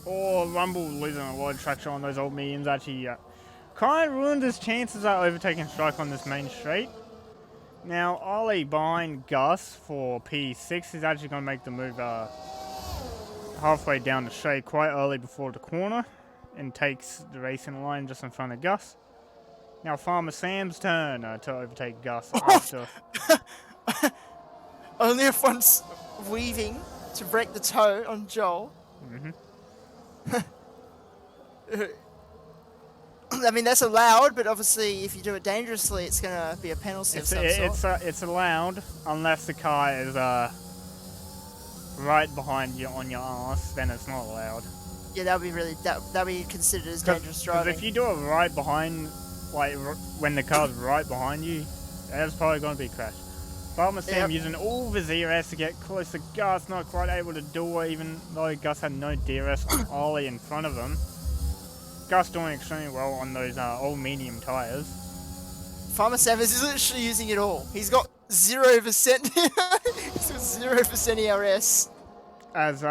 Oh, Rumble losing a lot of traction on those old mediums. Actually, kind of ruined his chances at overtaking Strike on this main straight. Now, Ollie behind Gus for P6 is actually going to make the move halfway down the straight quite early before the corner and takes the racing line just in front of Gus. Now, Farmer Sam's turn to overtake Gus after. Only if one's weaving to break the toe on Joel. I mean, that's allowed, but obviously if you do it dangerously, it's going to be a penalty of some sort. It's allowed unless the car is right behind you on your ass, then it's not allowed. Yeah, that would be really that be considered as dangerous driving. Because if you do it right behind, like when the car's right behind you, that's probably going to be a crash. Farmer Sam using all of his DRS to get close to Gus, not quite able to do it, even though Gus had no DRS on Ollie in front of him. Gus doing extremely well on those old medium tyres. Farmer Sam is literally using it all. He's got 0%. He's got 0% ERS. As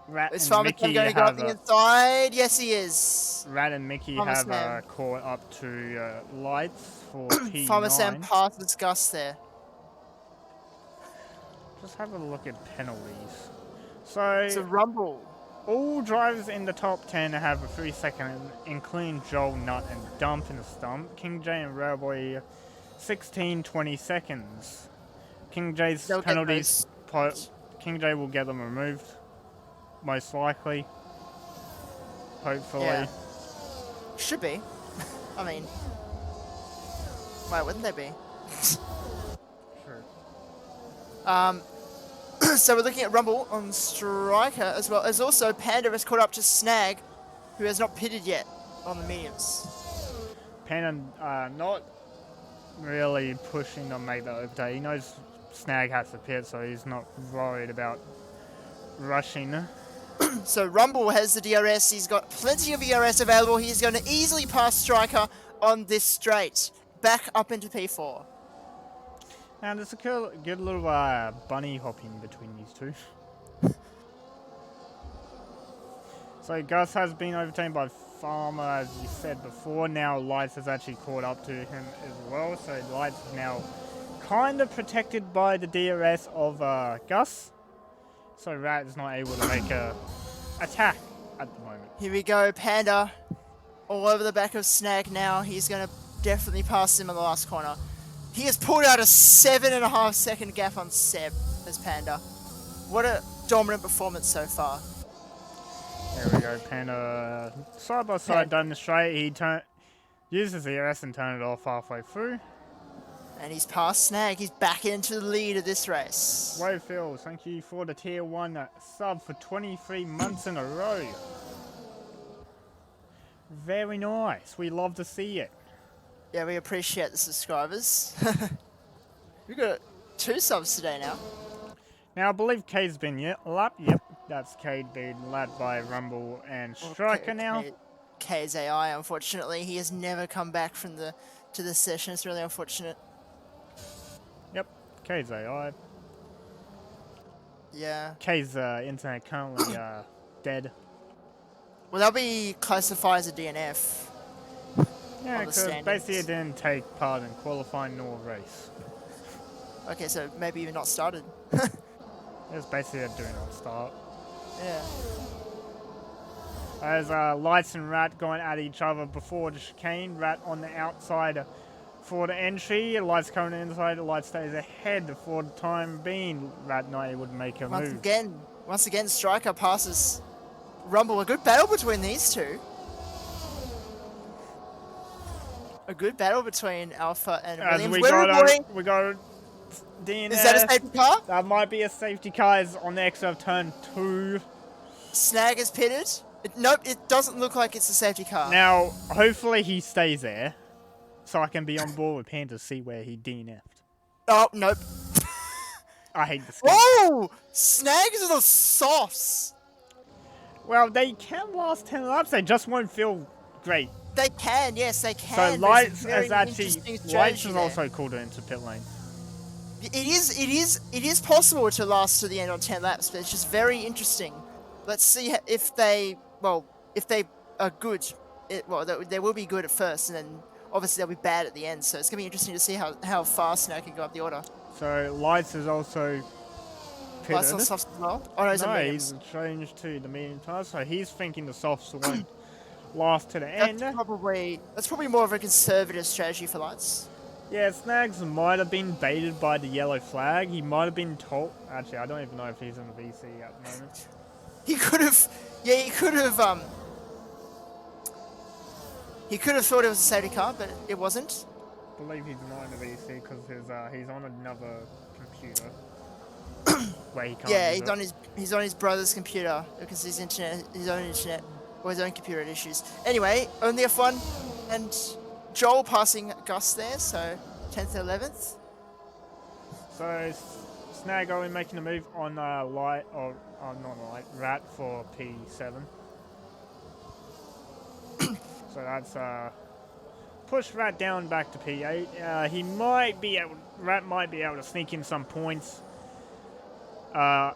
Rat Is and Farmer Mickey Sam going to go up the inside? Yes, he is. Rat and Mickey Farmer have Sam. caught up to Lights for P9. Farmer Sam passes Gus there. Just have a look at penalties. So It's a rumble. all drivers in the top 10 have a 3-second, including Joel, Nut, and Dump in the stump. King J and Railboy, 16-20 seconds. King J's They'll get penalties, King J will get them removed, most likely. Hopefully. Yeah. Should be. I mean, why wouldn't they be? True. So we're looking at Rumble on Striker as well as also Panda has caught up to Snag, who has not pitted yet on the mediums. Panda not really pushing to make that overtake. He knows Snag has to pit, so he's not worried about rushing. So Rumble has the DRS. He's got plenty of ERS available. He's going to easily pass Striker on this straight. Back up into P4. And there's a good little bunny hopping between these two. So Gus has been overtaken by Farmer, as you said before. Now Lights has actually caught up to him as well. So Lights is now kind of protected by the DRS of Gus. So Rat is not able to make a attack at the moment. Here we go, Panda. All over the back of Snag now. He's going to definitely pass him on the last corner. He has pulled out a 7.5 second gap on Seb as Panda. What a dominant performance so far. There we go, Panda side by side down the straight. He uses the ERS and turned it off halfway through. And he's past Snag. He's back into the lead of this race. Wayfields, thank you for the tier 1 sub for 23 months in a row. Very nice. We love to see it. Yeah, we appreciate the subscribers. We've got 2 subs today now. Now, I believe K's been lapped. Yep, that's Cade being lapped by Rumble and Striker now. K's AI, unfortunately. He has never come back from to this session. It's really unfortunate. Yep, K's AI. Yeah. K's internet currently dead. Well, that'll be classified as a DNF. Yeah, because basically it didn't take part in qualifying nor race. Okay, so maybe even not started. It's basically a do not start. Yeah. As Lights and Rat going at each other before the chicane. Rat on the outside for the entry. Lights coming inside. Light stays ahead for the time being. Rat not able to make a move. Once again, Striker passes Rumble. A good battle between these two. A good battle between Alpha and As Williams. we got DNF. Is that a safety car? That might be a safety car. Is on the exit of turn 2. Snag is pitted. Nope, it doesn't look like it's a safety car. Now, hopefully he stays there, so I can be on board with Panda to see where he DNF'd. Oh, nope. I hate this game. Whoa! Snags are the softs. Well, they can last 10 laps. They just won't feel great. They can, yes, they can. So Lights is also called into pit lane. It is possible to last to the end on 10 laps, but it's just very interesting. Let's see if they are good. They will be good at first, and then obviously they'll be bad at the end. So it's gonna be interesting to see how fast Snag can go up the order. So Lights is also pitted. Lights on softs as well. Oh no, he's changed to the medium tires, so he's thinking the softs won't last to the end. That's probably more of a conservative strategy for Lights. Yeah, Snags might have been baited by the yellow flag. He might have been told. Actually, I don't even know if he's in the VC at the moment. He could have. Yeah, he could have. He could have thought it was a safety car, but it wasn't. I believe he's not in the VC because he's on another computer. Where he can't. Yeah, he's on his brother's computer because his own internet or his own computer had issues. Anyway, only F1 and Joel passing Gus there, so 10th and 11th. So Snag only making a move on Rat for P7. So that's push Rat down back to P8. Rat might be able to sneak in some points. A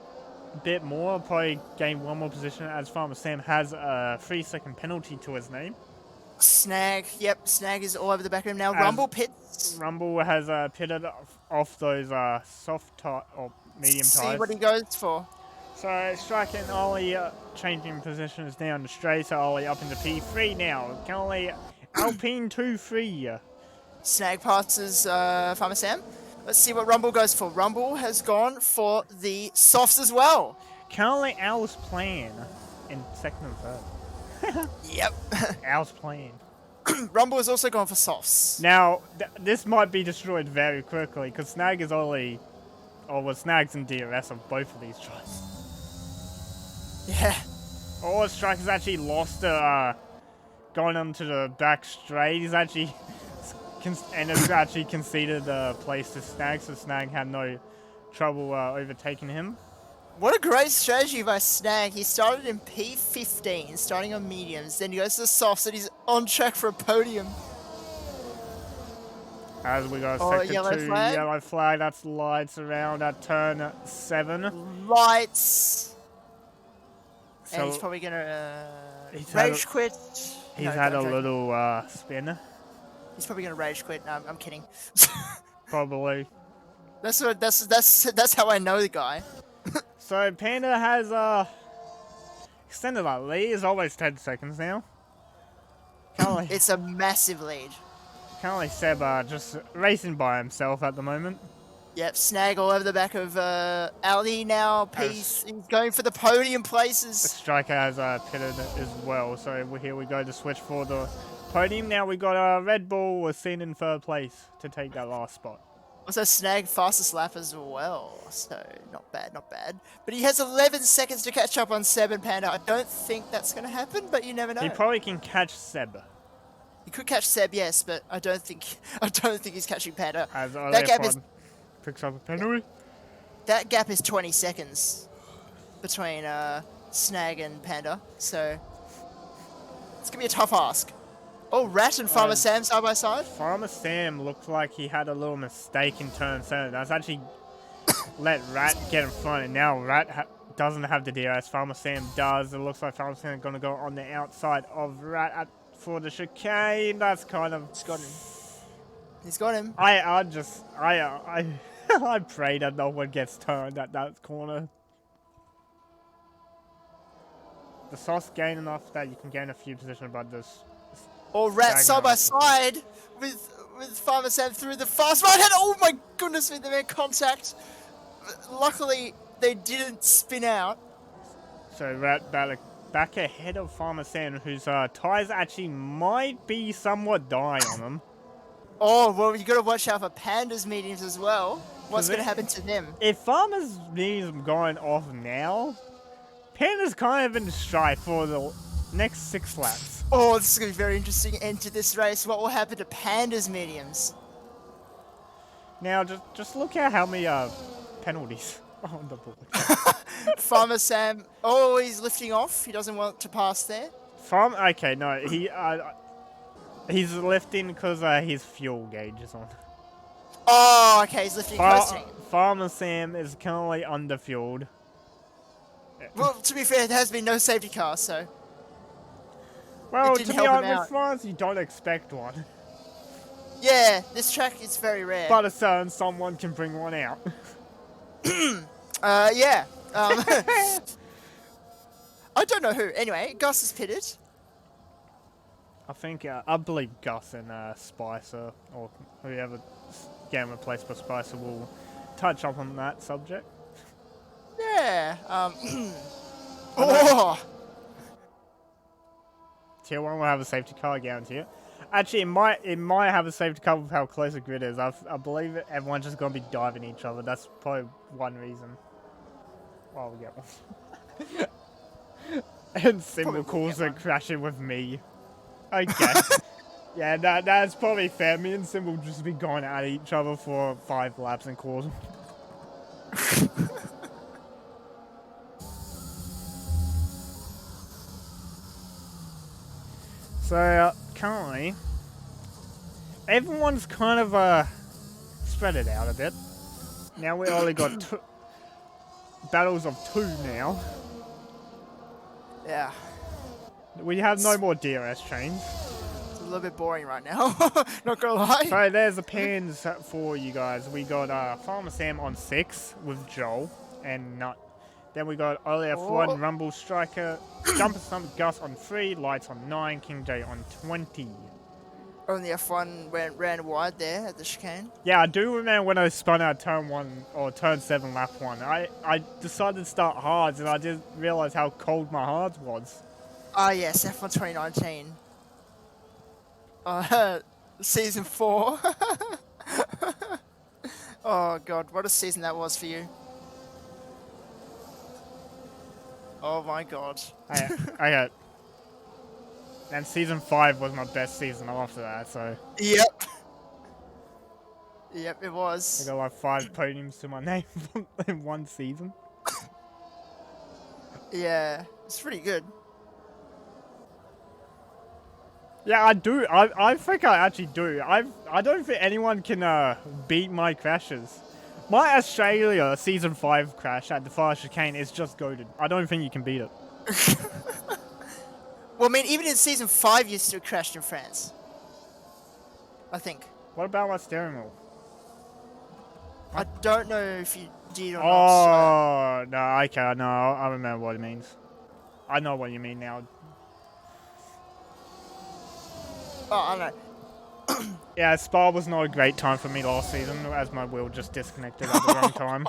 bit more, probably gain one more position as Farmer Sam has a 3-second penalty to his name. Snag is all over the back of him now. Rumble pits. Rumble has pitted off those soft or medium tires. See what he goes for. So Strike and Ollie changing positions down the straight, so Ollie up into P3 now. Currently Alpine 2-3. Snag passes Farmer Sam. Let's see what Rumble goes for. Rumble has gone for the softs as well. Currently Al's playing in second and third. Yep. Al's playing. Rumble has also gone for softs. Now, this might be destroyed very quickly, because Snag is Snags and DRS of both of these tries. Yeah. Strike has actually lost going onto the back straight. He's actually has actually conceded the place to Snag, so Snag had no trouble overtaking him. What a great strategy by Snag. He started in P15, starting on mediums, then he goes to the softs, and he's on track for a podium. As we go sector 2, yellow flag, that's Lights around at turn 7. Lights. So and he's probably gonna rage quit. He's had a little spin. He's probably gonna rage quit. No, I'm kidding. Probably. That's how I know the guy. So Panda has extended that lead. It's always 10 seconds now. It's a massive lead. Currently Seb just racing by himself at the moment. Yep, Snag all over the back of Ali now. He's going for the podium places. The Striker has pitted as well, so here we go to switch for the podium. Now we got Red Bull was seen in third place to take that last spot. Also Snag fastest lap as well, so not bad. But he has 11 seconds to catch up on Seb and Panda. I don't think that's going to happen, but you never know. He probably can catch Seb. He could catch Seb, yes, but I don't think he's catching Panda. As that gap picks up a penalty. That gap is 20 seconds between Snag and Panda, so it's gonna be a tough ask. Oh, Rat and Farmer Sam side by side. Farmer Sam looked like he had a little mistake in turn 7. That's actually let Rat get in front, and now Rat doesn't have the DRS. Farmer Sam does. It looks like Farmer Sam is gonna go on the outside of Rat for the chicane. That's kind of... He's got him. He's got him. I I pray that no one gets turned at that corner. The sauce gain enough that you can gain a few positions, but this. All rats side by side with Farmer Sam through the fast right hand. Oh my goodness me, they made contact. Luckily, they didn't spin out. So Rat back ahead of Farmer Sam, whose tires actually might be somewhat dying on him. Oh, well, you gotta watch out for Panda's mediums as well. What's gonna happen to them? If Farmer's mediums going off now, Panda's kind of in strife for the next 6 laps. Oh, this is gonna be very interesting end to this race. What will happen to Panda's mediums? Now, just look at how many penalties on the board. Farmer Sam, oh, he's lifting off. He doesn't want to pass there. Okay, no, he's lifting because his fuel gauge is on. Oh, okay, he's lifting close. Farmer Sam is currently underfueled. Well, to be fair, there has been no safety car, so. Well, to be honest, with France, you don't expect one. Yeah, this track is very rare. But a certain someone can bring one out. Yeah. I don't know who. Anyway, Gus is pitted. I think, I believe Gus and Spicer, or whoever game replaced by Spicer, will touch up on that subject. Yeah. Oh. Tier 1 will have a safety car, I guarantee it. Actually, it might have a safety car with how close the grid is. I believe everyone's just going to be diving each other. That's probably one reason. Well, we'll get one. And Symbol calls it crashing with me. Okay. Yeah, that's probably fair. Me and Symbol just be going at each other for 5 laps and cause them. So, currently, everyone's kind of spread it out a bit. Now we only got battles of 2 now. Yeah. We have no more DRS chains. It's a little bit boring right now. Not gonna lie. So there's the pins for you guys. We got Farmer Sam on 6 with Joel and Nut. Then we got OLF1, Rumble Striker, Jumper Stump Gus on 3, Lights on 9, King J on 20. Only F1 ran wide there at the chicane. Yeah, I do remember when I spun out turn 1 or turn 7 lap 1. I decided to start hards and I didn't realize how cold my hards was. Ah, yes, F1 2019. Season 4. Oh god, what a season that was for you. Oh my god. Okay. And season 5 was my best season after that, so. Yep. Yep, it was. I got like 5 podiums to my name in one season. Yeah, it's pretty good. Yeah, I do. I think I actually do. I don't think anyone can beat my crashes. My Australia Season 5 crash at the Fire Chicane is just goated. I don't think you can beat it. Well, I mean, even in Season 5 you still crashed in France. I think. What about my steering wheel? I don't know if you did or not. Oh, no, okay, no, I remember what it means. I know what you mean now. Oh, I know. Yeah, Spa was not a great time for me last season, as my wheel just disconnected at the wrong time.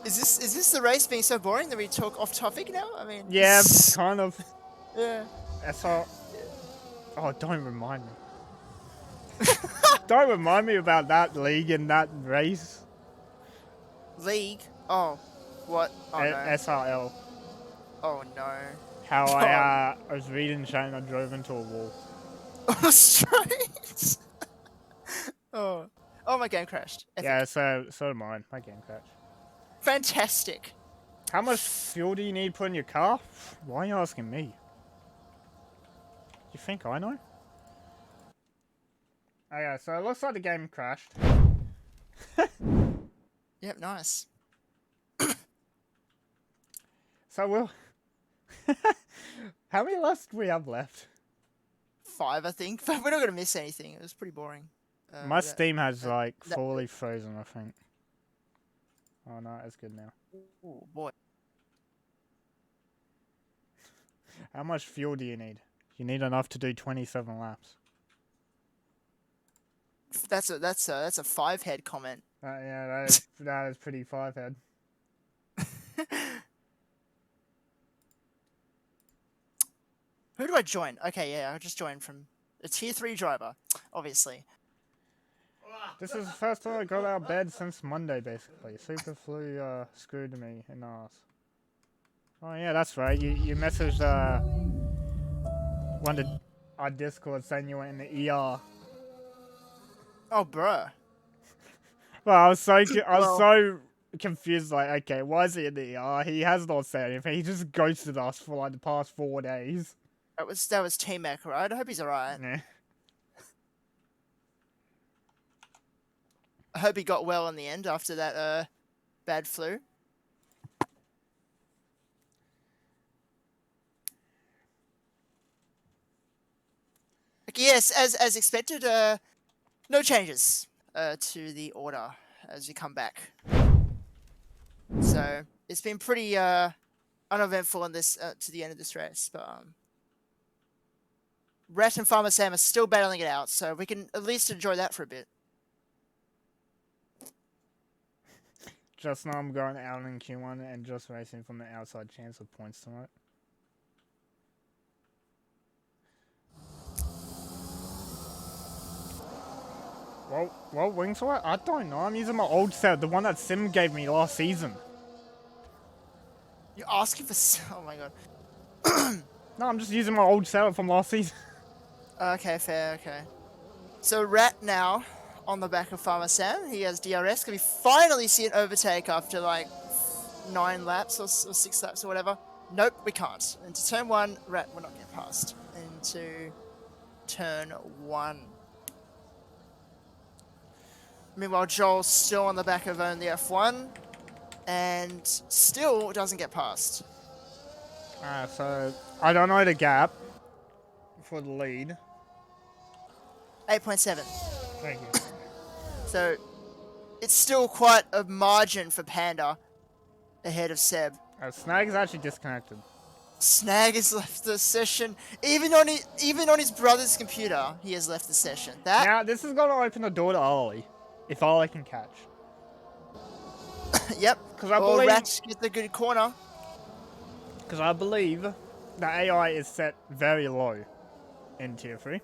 Is this the race being so boring that we talk off topic now? I mean... Yeah, kind of. Yeah. That's all. Oh, don't remind me. Don't remind me about that league and that race. League? Oh. What? Oh, no. SRL. Oh, no. How I was reading Shane and I drove into a wall. Oh, straight. Oh, my game crashed. Epic. Yeah, so did mine. My game crashed. Fantastic. How much fuel do you need to put in your car? Why are you asking me? You think I know? Okay, so it looks like the game crashed. Yep, nice. So we'll... How many laps do we have left? 5, I think. But we're not going to miss anything. It was pretty boring. My Steam has that- like that- fully frozen, I think. Oh no, it's good now. Oh boy. How much fuel do you need? You need enough to do 27 laps. That's a 5-head comment. Yeah, that is pretty 5-head. Who do I join? Okay, yeah, I just joined from a tier 3 driver, obviously. This is the first time I got out of bed since Monday, basically. Super flu screwed me in the ass. Oh yeah, that's right. You messaged one of our Discord saying you were in the ER. Oh, bruh. Well, I was so confused. Like, okay, why is he in the ER? He has not said anything. He just ghosted us for like the past 4 days. That was T-Mac, right? I hope he's alright. Yeah. I hope he got well in the end after that bad flu. Okay, yes, as expected, no changes to the order as we come back. So it's been pretty uneventful in this to the end of this race, but Rat and Farmer Sam are still battling it out, so we can at least enjoy that for a bit. Just now I'm going out in Q1 and just racing from the outside chance of points tonight. Well, wings what? I don't know. I'm using my old set, the one that Sim gave me last season. You're asking for... Oh my god. No, I'm just using my old setup from last season. Okay, fair, okay. So Rat now on the back of Farmer Sam. He has DRS. Can we finally see an overtake after like 9 laps or 6 laps or whatever? Nope, we can't. Into turn 1, Rat will not get past. Into turn 1. Meanwhile, Joel's still on the back of only F1 and still doesn't get past. So I don't know the gap for the lead. 8.7. Thank you. So it's still quite a margin for Panda ahead of Seb. Snag is actually disconnected. Snag has left the session. Even on his brother's computer, he has left the session. That Now this is gonna open the door to Ollie, if Ollie can catch. yep. Because I believe Rat gets a good corner. Because I believe the AI is set very low in tier 3.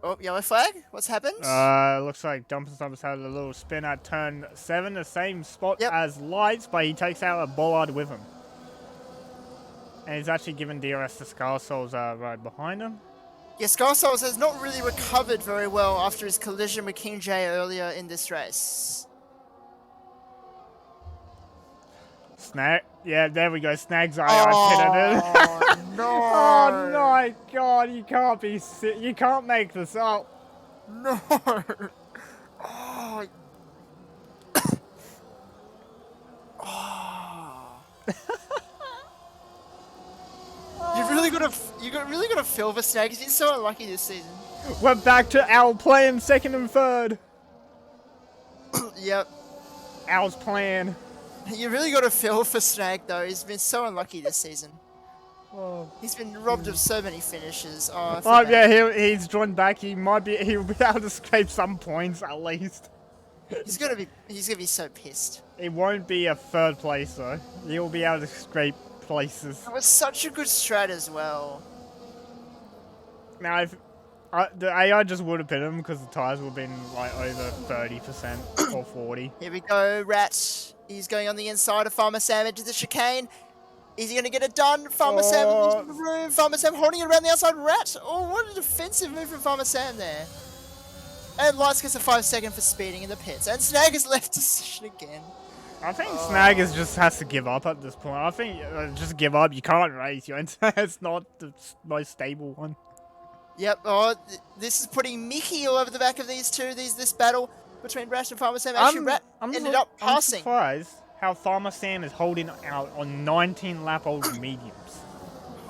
Oh, yellow flag. What's happened? Looks like Dumper Stumpers had a little spin at turn 7, the same spot Yep. as Lights, but he takes out a bollard with him. And he's actually given DRS to Scar Souls right behind him. Yeah, Scarsouls has not really recovered very well after his collision with King J earlier in this race. Snag. Yeah, there we go. Snag's AI pitted it. No! Oh my god, you can't be you can't make this up. No! Oh. Oh. You really gotta feel for Snag. He's been so unlucky this season. We're back to Al playing second and third. Yep. Al's plan. You really gotta feel for Snag though. He's been so unlucky this season. Oh. He's been robbed of so many finishes. Oh, I feel Oh bad. yeah, he's joined back. He'll be able to scrape some points at least. He's gonna be so pissed. It won't be a third place though. He'll be able to scrape places. That was such a good strat as well. Now if the AI just would have hit him because the tires would have been like over 30% or 40. Here we go, Rat. He's going on the inside of Farmer Sam into the chicane. Is he going to get it done? Farmer Sam into the room. Farmer Sam holding it around the outside. Rat. Oh, what a defensive move from Farmer Sam there. And Lights gets a 5-second for speeding in the pits. And Snag has left the session again. I think Snag just has to give up at this point. I think just give up. You can't race your entire. It's not the most stable one. Yep. Oh, this is putting Mickey all over the back of these two. This battle between Rat and Farmer Sam. Actually, Rat ended up I'm passing. surprised how Farmer Sam is holding out on 19-lap-old mediums.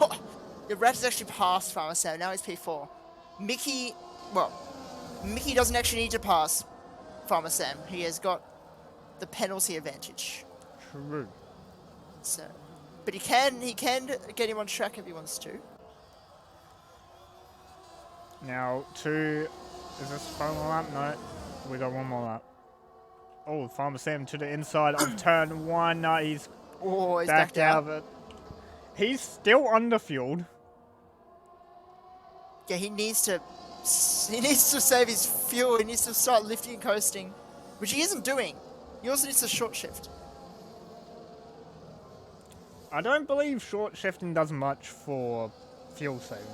Yeah, Rat has actually passed Farmer Sam. Now he's P4. Mickey, well, Mickey doesn't actually need to pass Farmer Sam. He has got the penalty advantage. True. So, but he can get him on track if he wants to. Now, is this final lap? No, we got one more lap. Oh, Farmer Sam to the inside of turn 1. No, he's backed out of it. He's still underfueled. Yeah, he needs to save his fuel. He needs to start lifting and coasting, which he isn't doing. He also needs to short shift. I don't believe short shifting does much for fuel saving.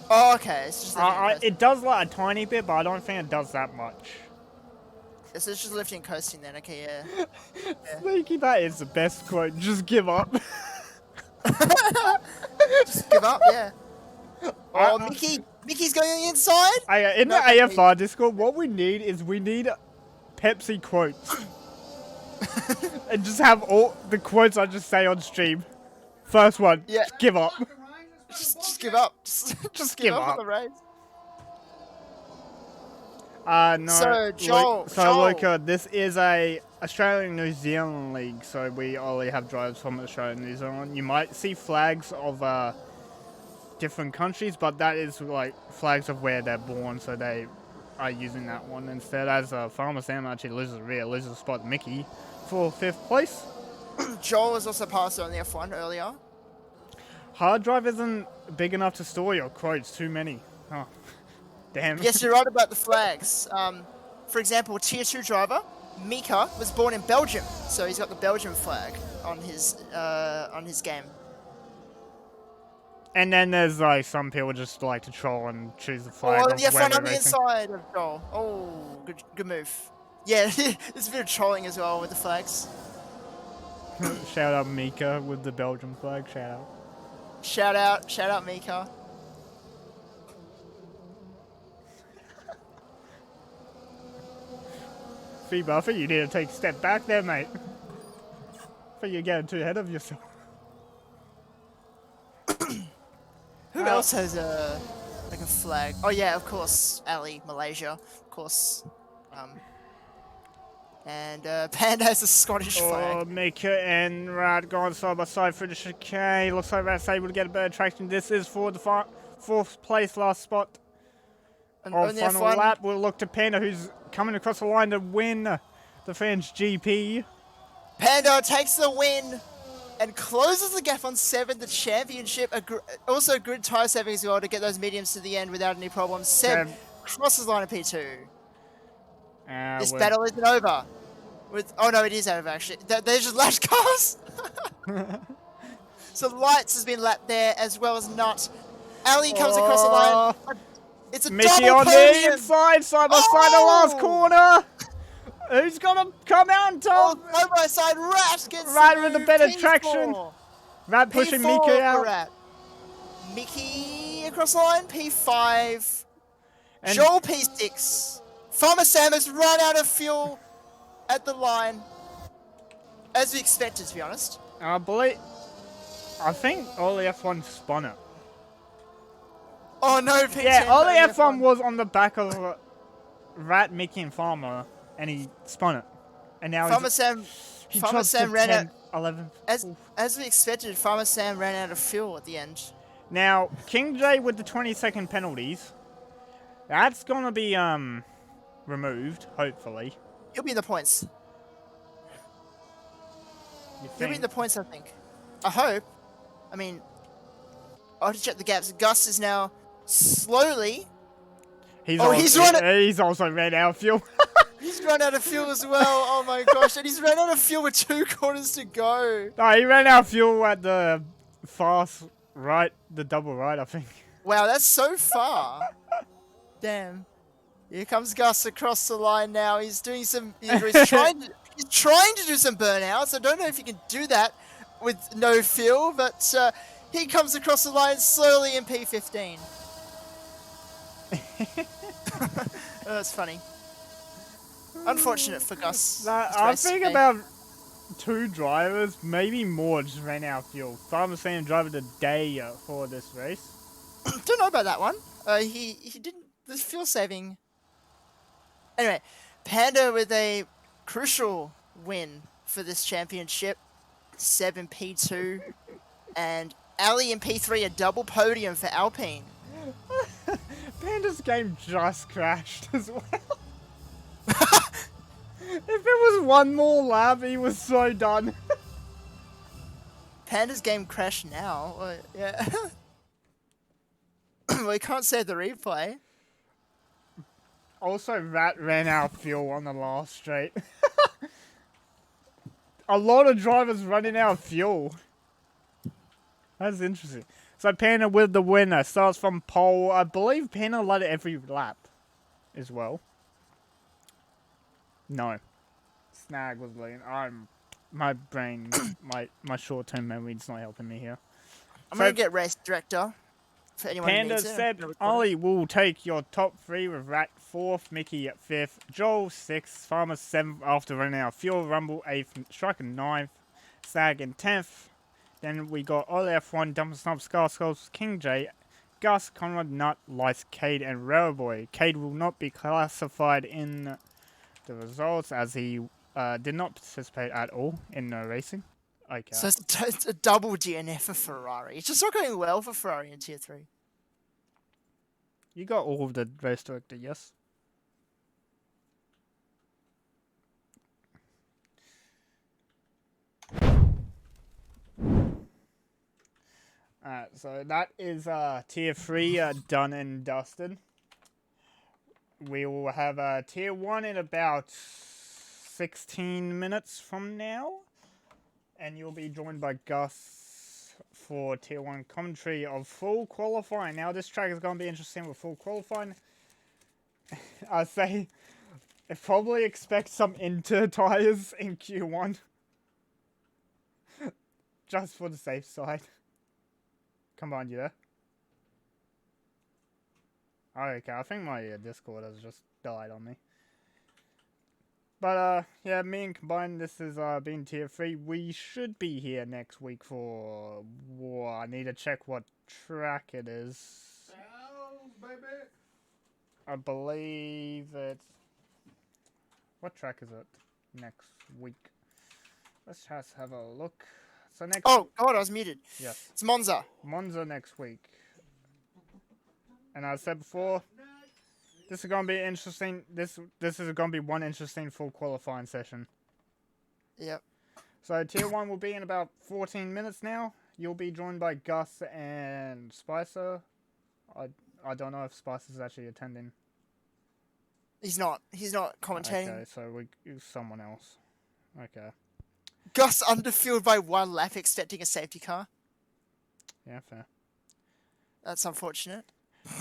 Oh, okay. It's just it does like a tiny bit, but I don't think it does that much. Yeah, so it's just lifting and coasting then. Okay, yeah. Sneaky, that is the best quote. Just give up. Just give up, yeah. Oh, Mickey's going on the inside. In the AFR Discord, what we need is Pepsi quotes. And just have all the quotes I just say on stream. First one, give up. Just give up. Just give up on the race. No. So, Joel. Luca, this is a Australian-New Zealand league, so we only have drivers from Australia and New Zealand. You might see flags of different countries, but that is like flags of where they're born, so they are using that one instead. As Farmer Sam actually loses a spot Mickey for 5th place. Joel was also passed on the F1 earlier. Hard drive isn't big enough to store your quotes. Too many. Oh, damn. Yes, you're right about the flags. For example, Tier 2 driver Mika was born in Belgium, so he's got the Belgian flag on his game. And then there's like some people just like to troll and choose the flag. Oh, the F1 on the inside of Joel. Oh, good move. Yeah, there's a bit of trolling as well with the flags. Shout out Mika with the Belgian flag. Shout out Mika. Phoebe, I think you need to take a step back there, mate. I think you're getting too ahead of yourself. Who else has a flag? Oh yeah, of course, Ali, Malaysia, of course. And Panda has a Scottish flag. Oh, Mika and Rad going side by side through the chicane. Looks like Rad's able to get a better traction. This is for the 4th place, last spot. On final lap, we'll look to Panda, who's coming across the line to win the French GP. Panda takes the win and closes the gap on 7th, the championship. Also good tyre saving as well to get those mediums to the end without any problems. Seb crosses line of P2. This battle isn't over. Oh no, it is over actually. There's just lash cars. So Lights has been lapped there as well as Nut. Ali comes across the line. It's a Mickey double on podium. the inside, side by side, the last corner. Who's gonna come out on top? Side by side, Rat gets Rat with a better traction. Rat pushing Mickey out. Rat. Mickey across the line, P5. Joel P6. Farmer Sam has run out of fuel at the line, as we expected, to be honest. I think Ollie F1 spun it. Oh no, P10. Yeah, Ollie F1 was on the back of Rat, Mickey, and Farmer, and he spun it. And now Farmer Sam ran out. 11. As we expected, Farmer Sam ran out of fuel at the end. Now, King J with the 20-second penalties. That's gonna be removed, hopefully. He'll be in the points. He'll be in the points, I think. I hope. I mean, I'll have to check the gaps. Gus is now slowly. He's also ran out of fuel. He's run out of fuel as well. Oh my gosh. And he's run out of fuel with 2 corners to go. No, he ran out of fuel at the fast right, the double right, I think. Wow, that's so far. Damn. Here comes Gus across the line now. He's doing some. He's trying to do some burnouts. I don't know if he can do that with no fuel, but he comes across the line slowly in P15. That's funny. Unfortunate for Gus. I think about 2 drivers, maybe more, just ran out of fuel. Farmer Sam driver the day for this race. Don't know about that one. He didn't. The fuel saving Anyway, Panda with a crucial win for this championship. Seb in P2, and Ali in P3, a double podium for Alpine. Panda's game just crashed as well. If it was one more lap, he was so done. Panda's game crashed now. Yeah. We can't save the replay. Also, Rat ran out of fuel on the last straight. A lot of drivers running out of fuel. That's interesting. So Panda with the winner. Starts from pole. I believe Panda led it every lap as well. No. Snag was leading. My brain, my short-term memory is not helping me here. I'm going to get race director for anyone who Panda needs it. said Ollie will take your top 3 with Rat 4th, Mickey at 5th, Joel 6th, Farmer 7th after running out of fuel, Rumble 8th, Striker 9th, Snag in 10th. Then we got Ollie F1, Dumper Stomp, Skulls, King J, Gus, Conrad, Nut, Lice, Cade, and Railboy. Cade will not be classified in the results as he did not participate at all in racing. Okay. So it's a double DNF for Ferrari. It's just not going well for Ferrari in Tier 3. You got all of the race director, yes? Alright, so that is Tier 3 done and dusted. We will have Tier 1 in about 16 minutes from now. And you'll be joined by Gus for Tier 1 commentary of full qualifying. Now this track is going to be interesting with full qualifying. I say, probably expect some Inter tyres in Q1. Just for the safe side. Come on, you there? Oh, okay, I think my Discord has just died on me. But, yeah, me and Combined, this has been Tier 3. We should be here next week for... Whoa, I need to check what track it is. Bells, baby. I believe it's... What track is it next week? Let's just have a look. So next... Oh, God, I was muted. Yes. It's Monza. Monza next week. And I said before... This is gonna be interesting. This is gonna be one interesting full qualifying session. Yep. So Tier 1 will be in about 14 minutes now. You'll be joined by Gus and Spicer. I don't know if Spicer's actually attending. He's not commentating. Okay, so someone else. Okay. Gus underfueled by 1 lap, expecting a safety car. Yeah, fair. That's unfortunate.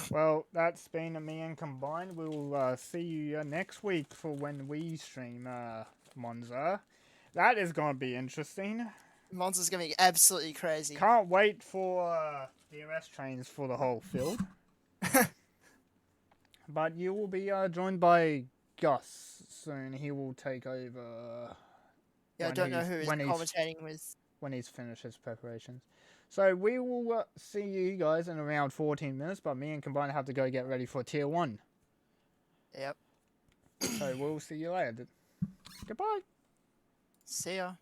Well, that's been me and Combined. We'll see you next week for when we stream Monza. That is going to be interesting. Monza's going to be absolutely crazy. Can't wait for DRS trains for the whole field. But you will be joined by Gus soon. He will take over. Yeah, I don't know who is commentating with. When he's finished his preparations. So we will see you guys in around 14 minutes, but me and Combined have to go get ready for Tier 1. Yep. So we'll see you later. Goodbye. See ya.